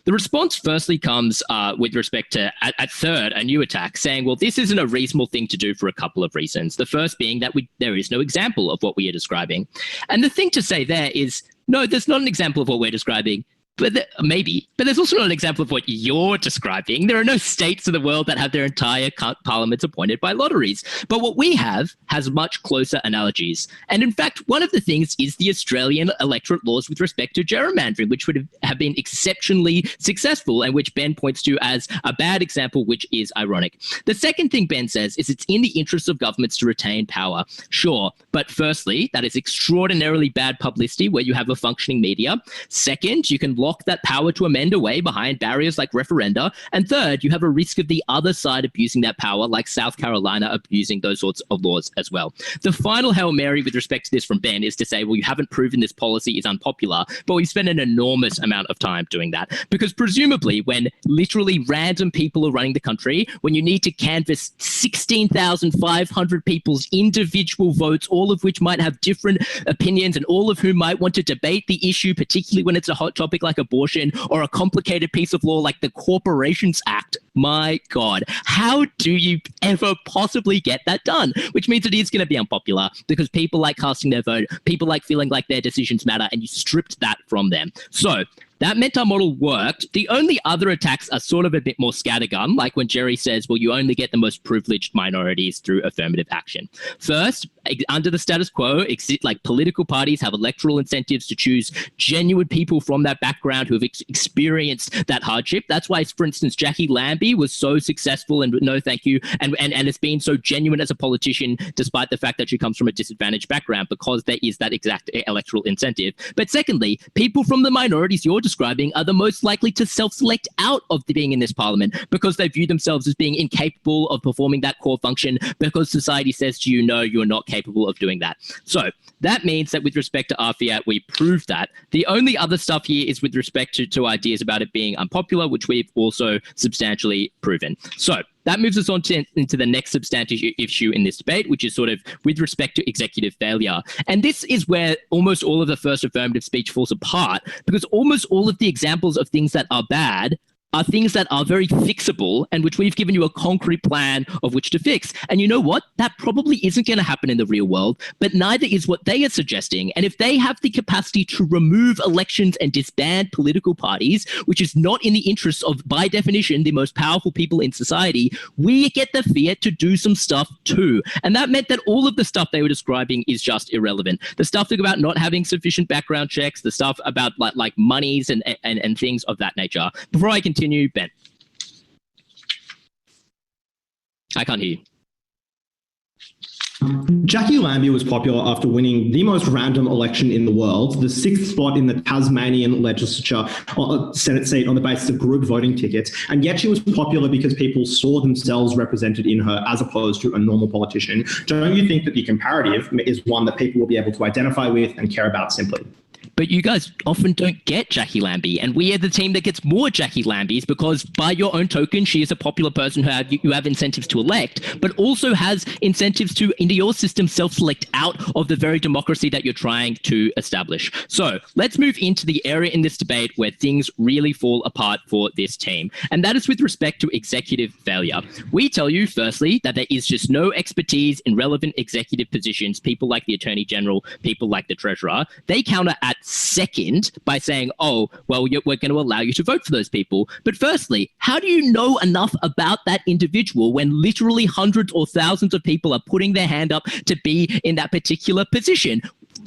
The response firstly comes with respect to, at third, a new attack, saying, well, this isn't a reasonable thing to do for a couple of reasons. The first being that there is no example of what we are describing. And the thing to say there is, no, there's not an example of what we're describing. But maybe, but there's also not an example of what you're describing. There are no states in the world that have their entire parliaments appointed by lotteries. But what we have has much closer analogies. And in fact, one of the things is the Australian electorate laws with respect to gerrymandering, which would have been exceptionally successful and which Ben points to as a bad example, which is ironic. The second thing Ben says is it's in the interests of governments to retain power. Sure, but firstly, that is extraordinarily bad publicity where you have a functioning media. Second, you can lock that power to amend away behind barriers like referenda. And third, you have a risk of the other side abusing that power, like South Carolina abusing those sorts of laws as well. The final Hail Mary with respect to this from Ben is to say, well, you haven't proven this policy is unpopular, but we've spent an enormous amount of time doing that. Because presumably when literally random people are running the country, when you need to canvass 16,500 people's individual votes, all of which might have different opinions and all of whom might want to debate the issue, particularly when it's a hot topic like abortion or a complicated piece of law like the Corporations Act. My God, how do you ever possibly get that done? Which means it is going to be unpopular because people like casting their vote, people like feeling like their decisions matter, and you stripped that from them. So that meant our model worked. The only other attacks are sort of a bit more scattergun, like when Jerry says, well, you only get the most privileged minorities through affirmative action. First, under the status quo, like political parties have electoral incentives to choose genuine people from that background who have experienced that hardship. That's why, for instance, Jackie Lambie was so successful and no thank you, and has been so genuine as a politician, despite the fact that she comes from a disadvantaged background, because there is that exact electoral incentive. But secondly, people from the minorities you're describing are the most likely to self-select out of being in this parliament because they view themselves as being incapable of performing that core function because society says to you, no, you're not capable of doing that. So that means that with respect to RFIAT, we proved that. The only other stuff here is with respect to ideas about it being unpopular, which we've also substantially proven. So that moves us on into the next substantive issue in this debate, which is sort of with respect to executive failure. And this is where almost all of the first affirmative speech falls apart, because almost all of the examples of things that are bad are things that are very fixable and which we've given you a concrete plan of which to fix. And you know what? That probably isn't going to happen in the real world, but neither is what they are suggesting. And if they have the capacity to remove elections and disband political parties, which is not in the interests of, by definition, the most powerful people in society, we get the fiat to do some stuff too. And that meant that all of the stuff they were describing is just irrelevant. The stuff about not having sufficient background checks, the stuff about like monies and things of that nature. Before I continue, Ben. I can't hear you. Jackie Lambie was popular after winning the most random election in the world, the 6th spot in the Tasmanian legislature Senate seat on the basis of group voting tickets. And yet she was popular because people saw themselves represented in her as opposed to a normal politician. Don't you think that the comparative is one that people will be able to identify with and care about simply? But you guys often don't get Jackie Lambie, and we are the team that gets more Jackie Lambies because by your own token, she is a popular person who you have incentives to elect, but also has incentives to, into your system, self-select out of the very democracy that you're trying to establish. So let's move into the area in this debate where things really fall apart for this team, and that is with respect to executive failure. We tell you, firstly, that there is just no expertise in relevant executive positions, people like the Attorney General, people like the Treasurer. They counter at second by saying, oh, well, we're going to allow you to vote for those people. But firstly, how do you know enough about that individual when literally hundreds or thousands of people are putting their hand up to be in that particular position?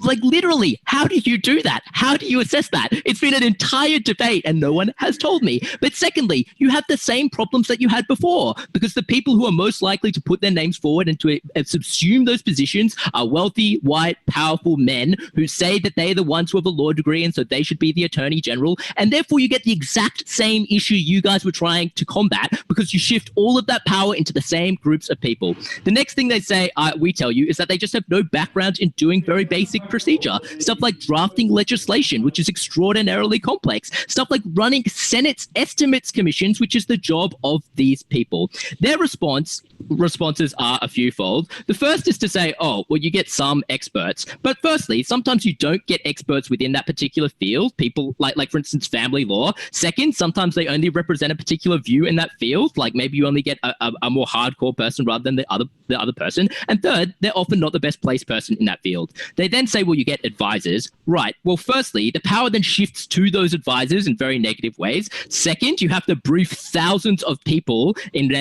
Like literally, how do you do that? How do you assess that? It's been an entire debate and no one has told me. But secondly, you have the same problems that you had before because the people who are most likely to put their names forward and to subsume those positions are wealthy, white, powerful men who say that they're the ones who have a law degree and so they should be the Attorney General. And therefore you get the exact same issue you guys were trying to combat because you shift all of that power into the same groups of people. The next thing they say, we tell you, is that they just have no background in doing very basic procedure. Stuff like drafting legislation legislation, which is extraordinarily complex. Stuff like running Senate estimates commissions, which is the job of these people. Their responses are a fewfold. The first is to say, oh, well, you get some experts. But firstly, sometimes you don't get experts within that particular field. People like for instance, family law. Second, sometimes they only represent a particular view in that field. Like maybe you only get a more hardcore person rather than the other person. And third, they're often not the best placed person in that field. They then say, well, you get advisors. Right. Well, firstly, the power then shifts to those advisors in very negative ways. Second, you have to brief thousands of people in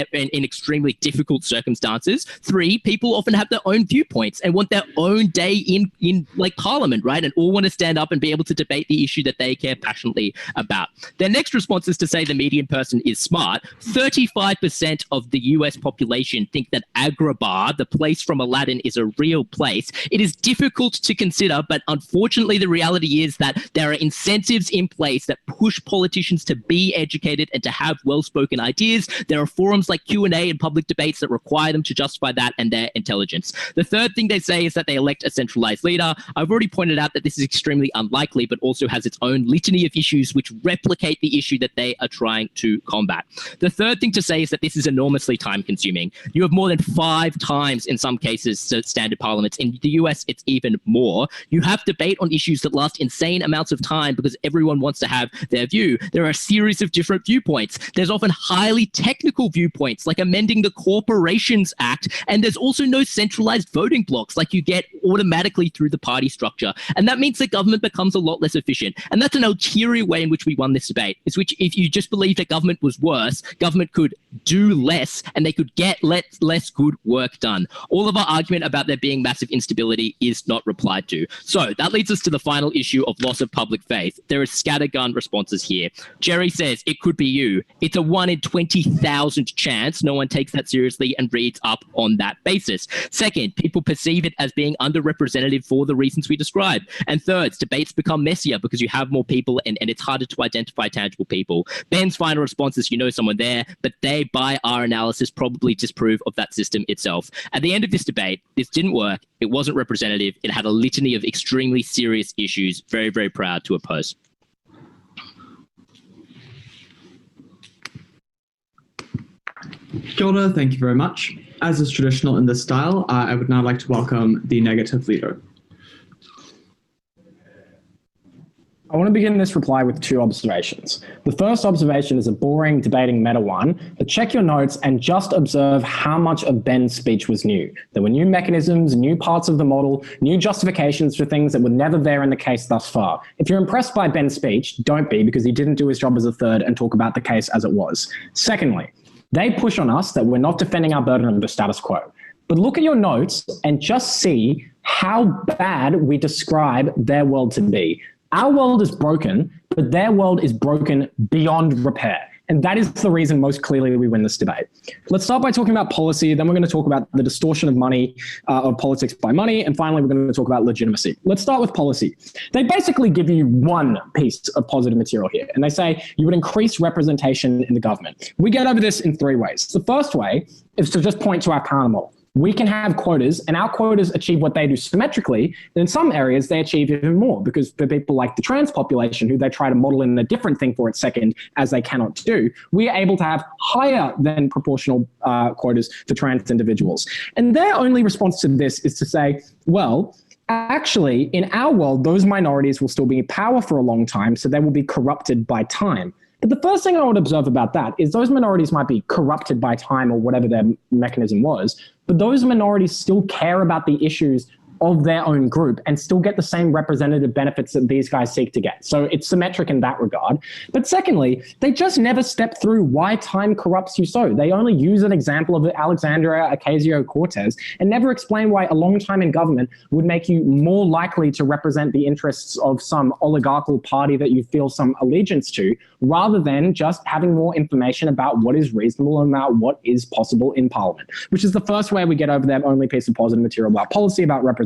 extremely difficult circumstances. Three, people often have their own viewpoints and want their own day in like parliament, right? And all want to stand up and be able to debate the issue that they care passionately about. Their next response is to say the median person is smart. 35% of the US population think that Agrabah, the place from Aladdin, is a real place. It is difficult to consider, but unfortunately the reality is that there are incentives in place that push politicians to be educated and to have well-spoken ideas. There are forums like Q&A and public debates that require them to justify that and their intelligence. The third thing they say is that they elect a centralized leader. I've already pointed out that this is extremely unlikely, but also has its own litany of issues which replicate the issue that they are trying to combat. The third thing to say is that this is enormously time-consuming. You have more than 5 times, in some cases, standard parliaments. In the US, it's even more. You have debate on issues that last insane amounts of time because everyone wants to have their view. There are a series of different viewpoints. There's often highly technical viewpoints, like amending the Corporations Act, and there's also no centralized voting blocks like you get automatically through the party structure. And that means that government becomes a lot less efficient. And that's an ulterior way in which we won this debate, is which if you just believe that government was worse, government could do less and they could get less good work done. All of our argument about there being massive instability is not replied to. So that leads us to the final issue of loss of public faith. There are scattergun responses here. Jerry says it could be you. It's a 1 in 20,000 chance. No one takes that seriously and reads up on that basis. Second, people perceive it as being underrepresented for the reasons we described. And third, debates become messier because you have more people and it's harder to identify tangible people. Ben's final response is, you know someone there, but they, by our analysis, probably disprove of that system itself. At the end of this debate, this didn't work. It wasn't representative. It had a litany of extremely serious issues. Very, very proud to oppose. Kia ora, thank you very much. As is traditional in this style, I would now like to welcome the negative leader. I want to begin this reply with 2 observations. The first observation is a boring debating meta one, but check your notes and just observe how much of Ben's speech was new. There were new mechanisms, new parts of the model, new justifications for things that were never there in the case thus far. If you're impressed by Ben's speech, don't be, because he didn't do his job as a third and talk about the case as it was. Secondly, they push on us that we're not defending our burden of the status quo. But look at your notes and just see how bad we describe their world to be. Our world is broken, but their world is broken beyond repair. And that is the reason most clearly we win this debate. Let's start by talking about policy. Then we're going to talk about the distortion of money, of politics by money. And finally, we're going to talk about legitimacy. Let's start with policy. They basically give you one piece of positive material here. And they say you would increase representation in the government. We get over this in 3 ways. The first way is to just point to our current model. We can have quotas, and our quotas achieve what they do symmetrically. And in some areas, they achieve even more, because for people like the trans population, who they try to model in a different thing for its second, as they cannot do, we are able to have higher than proportional quotas for trans individuals. And their only response to this is to say, well, actually, in our world, those minorities will still be in power for a long time, so they will be corrupted by time. But the first thing I would observe about that is those minorities might be corrupted by time or whatever their mechanism was, but those minorities still care about the issues of their own group and still get the same representative benefits that these guys seek to get. So it's symmetric in that regard. But secondly, they just never step through why time corrupts you so. They only use an example of Alexandria Ocasio-Cortez and never explain why a long time in government would make you more likely to represent the interests of some oligarchical party that you feel some allegiance to, rather than just having more information about what is reasonable and about what is possible in Parliament, which is the first way we get over that only piece of positive material about policy, about representation.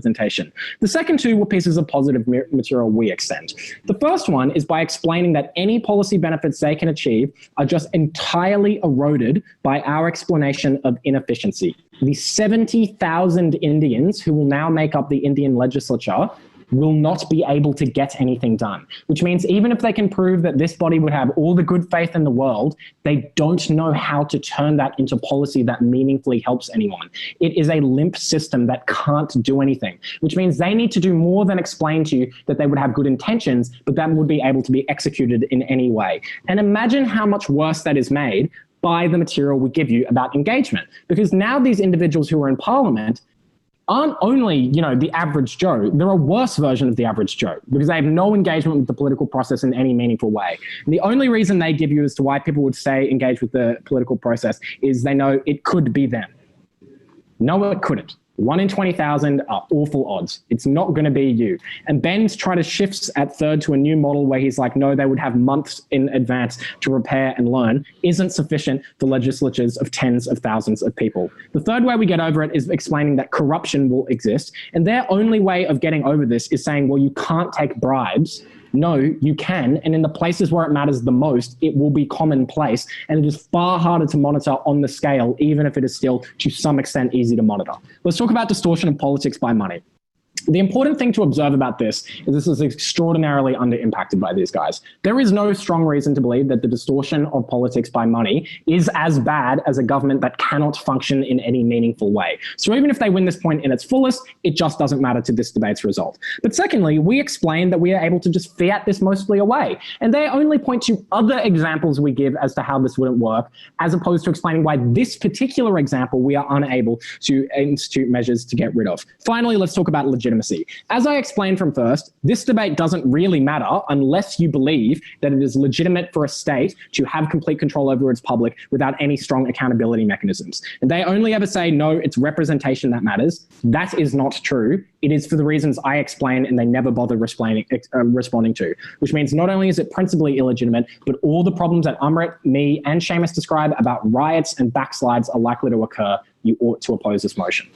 The second 2 were pieces of positive material we extend. The first one is by explaining that any policy benefits they can achieve are just entirely eroded by our explanation of inefficiency. The 70,000 Indians who will now make up the Indian legislature will not be able to get anything done, which means even if they can prove that this body would have all the good faith in the world, they don't know how to turn that into policy that meaningfully helps anyone. It is a limp system that can't do anything, which means they need to do more than explain to you that they would have good intentions, but that would be able to be executed in any way. And imagine how much worse that is made by the material we give you about engagement. Because now these individuals who are in parliament aren't only, you know, the average Joe, they're a worse version of the average Joe because they have no engagement with the political process in any meaningful way. And the only reason they give you as to why people would stay engaged with the political process is they know it could be them. No, it couldn't. 1 in 20,000 are awful odds. It's not going to be you. And Ben's trying to shift at third to a new model where he's like, no, they would have months in advance to prepare and learn, isn't sufficient for legislatures of tens of thousands of people. The third way we get over it is explaining that corruption will exist. And their only way of getting over this is saying, well, you can't take bribes. No, you can. And in the places where it matters the most, it will be commonplace. And it is far harder to monitor on the scale, even if it is still to some extent easy to monitor. Let's talk about distortion of politics by money. The important thing to observe about this is extraordinarily under-impacted by these guys. There is no strong reason to believe that the distortion of politics by money is as bad as a government that cannot function in any meaningful way. So even if they win this point in its fullest, it just doesn't matter to this debate's result. But secondly, we explain that we are able to just fiat this mostly away. And they only point to other examples we give as to how this wouldn't work, as opposed to explaining why this particular example we are unable to institute measures to get rid of. Finally, let's talk about legitimacy. As I explained from first, this debate doesn't really matter unless you believe that it is legitimate for a state to have complete control over its public without any strong accountability mechanisms. And they only ever say, no, it's representation that matters. That is not true. It is for the reasons I explain and they never bother responding to, which means not only is it principally illegitimate, but all the problems that Amrit, me, and Seamus describe about riots and backslides are likely to occur. You ought to oppose this motion.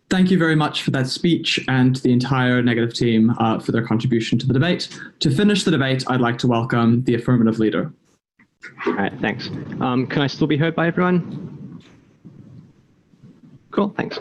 Thank you very much for that speech and to the entire Negative team for their contribution to the debate. To finish the debate, I'd like to welcome the affirmative leader. All right, thanks. Can I still be heard by everyone? Cool, thanks.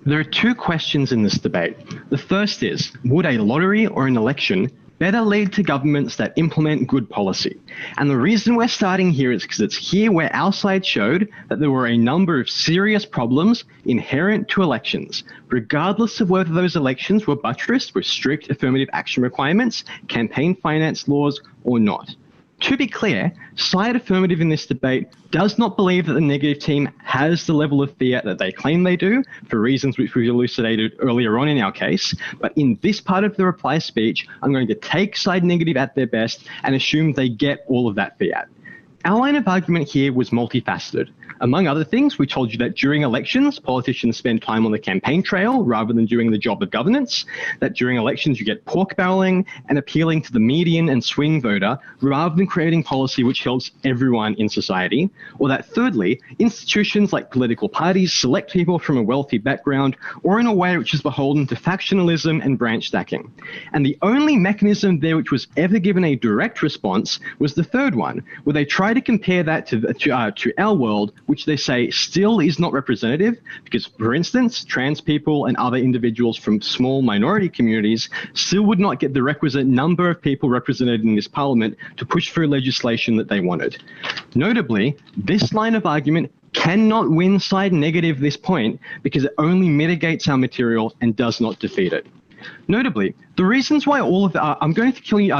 There are two questions in this debate. The first is, would a lottery or an election better lead to governments that implement good policy? And the reason we're starting here is because it's here where our side showed that there were a number of serious problems inherent to elections, regardless of whether those elections were buttressed with strict affirmative action requirements, campaign finance laws, or not. To be clear, side affirmative in this debate does not believe that the Negative team has the level of fiat that they claim they do, for reasons which we elucidated earlier on in our case. But in this part of the reply speech, I'm going to take side Negative at their best and assume they get all of that fiat. Our line of argument here was multifaceted. Among other things, we told you that during elections, politicians spend time on the campaign trail rather than doing the job of governance, that during elections you get pork barreling and appealing to the median and swing voter rather than creating policy which helps everyone in society, or that thirdly, institutions like political parties select people from a wealthy background or in a way which is beholden to factionalism and branch stacking. And the only mechanism there which was ever given a direct response was the third one, where they try to compare that to our world, which they say still is not representative because, for instance, trans people and other individuals from small minority communities still would not get the requisite number of people represented in this parliament to push through legislation that they wanted. Notably, this line of argument cannot win side Negative this point because it only mitigates our material and does not defeat it. Notably, the reasons why all of the, I'm going to kill you,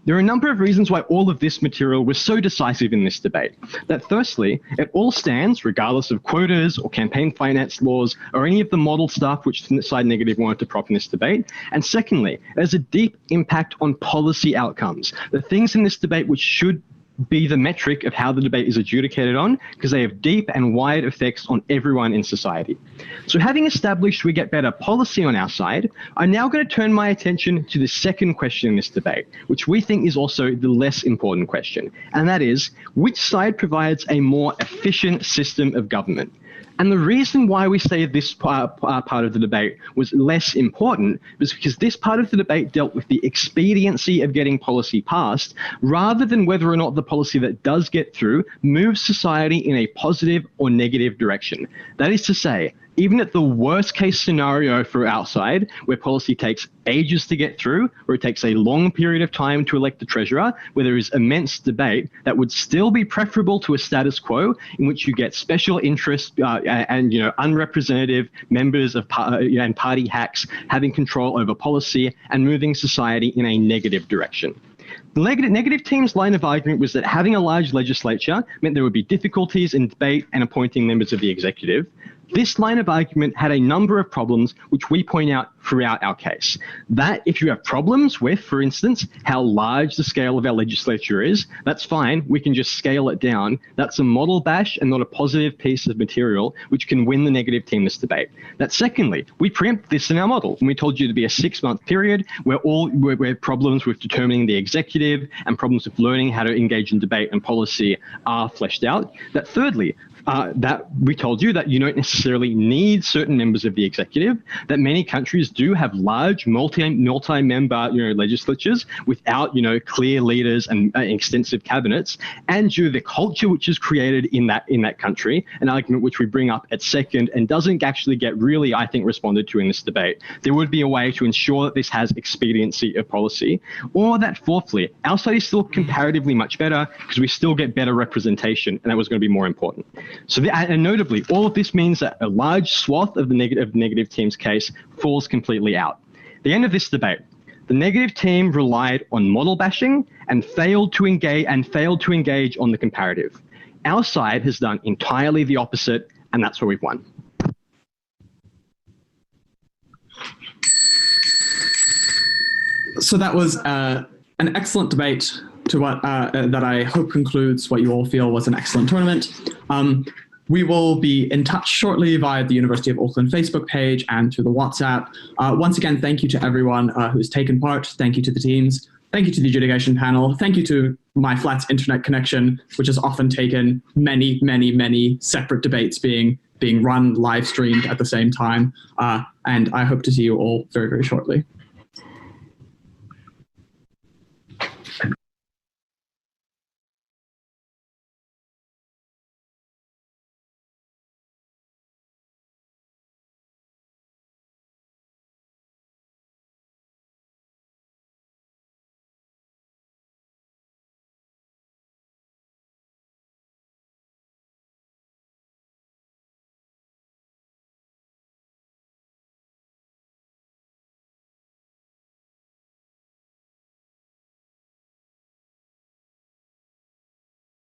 there are a number of reasons why all of this material was so decisive in this debate. That firstly, it all stands regardless of quotas or campaign finance laws or any of the model stuff which side Negative wanted to prop in this debate. And secondly, there's a deep impact on policy outcomes. The things in this debate which should be the metric of how the debate is adjudicated on, because they have deep and wide effects on everyone in society. So having established we get better policy on our side, I'm now going to turn my attention to the second question in this debate, which we think is also the less important question, and that is, which side provides a more efficient system of government? And the reason why we say this part of the debate was less important was because this part of the debate dealt with the expediency of getting policy passed, rather than whether or not the policy that does get through moves society in a positive or negative direction. That is to say, even at the worst case scenario for outside, where policy takes ages to get through, or it takes a long period of time to elect the treasurer, where there is immense debate, that would still be preferable to a status quo in which you get special interest and unrepresentative members of and party hacks having control over policy and moving society in a negative direction. The negative team's line of argument was that having a large legislature meant there would be difficulties in debate and appointing members of the executive. This line of argument had a number of problems which we point out throughout our case. That if you have problems with, for instance, how large the scale of our legislature is, that's fine, we can just scale it down. That's a model bash and not a positive piece of material which can win the negative team this debate. That secondly, we preempt this in our model, and we told you to be a 6-month period where problems with determining the executive and problems with learning how to engage in debate and policy are fleshed out. That thirdly, that we told you that you don't necessarily need certain members of the executive, that many countries do have large multi-member legislatures without clear leaders and extensive cabinets, and due to the culture which is created in that country, an argument which we bring up at second and doesn't actually get really, I think, responded to in this debate. There would be a way to ensure that this has expediency of policy, or that fourthly, our side is still comparatively much better because we still get better representation, and that was going to be more important. So, and notably, all of this means that a large swath of the negative team's case falls completely out. At the end of this debate, the negative team relied on model bashing and failed to engage on the comparative. Our side has done entirely the opposite, and that's where we've won. So that was an excellent debate to what that I hope concludes what you all feel was an excellent tournament. We will be in touch shortly via the University of Auckland Facebook page and through the WhatsApp. Once again, thank you to everyone who's taken part. Thank you to the teams. Thank you to the adjudication panel. Thank you to my flat's internet connection, which has often taken many, many, many separate debates being run live streamed at the same time. And I hope to see you all very, very shortly.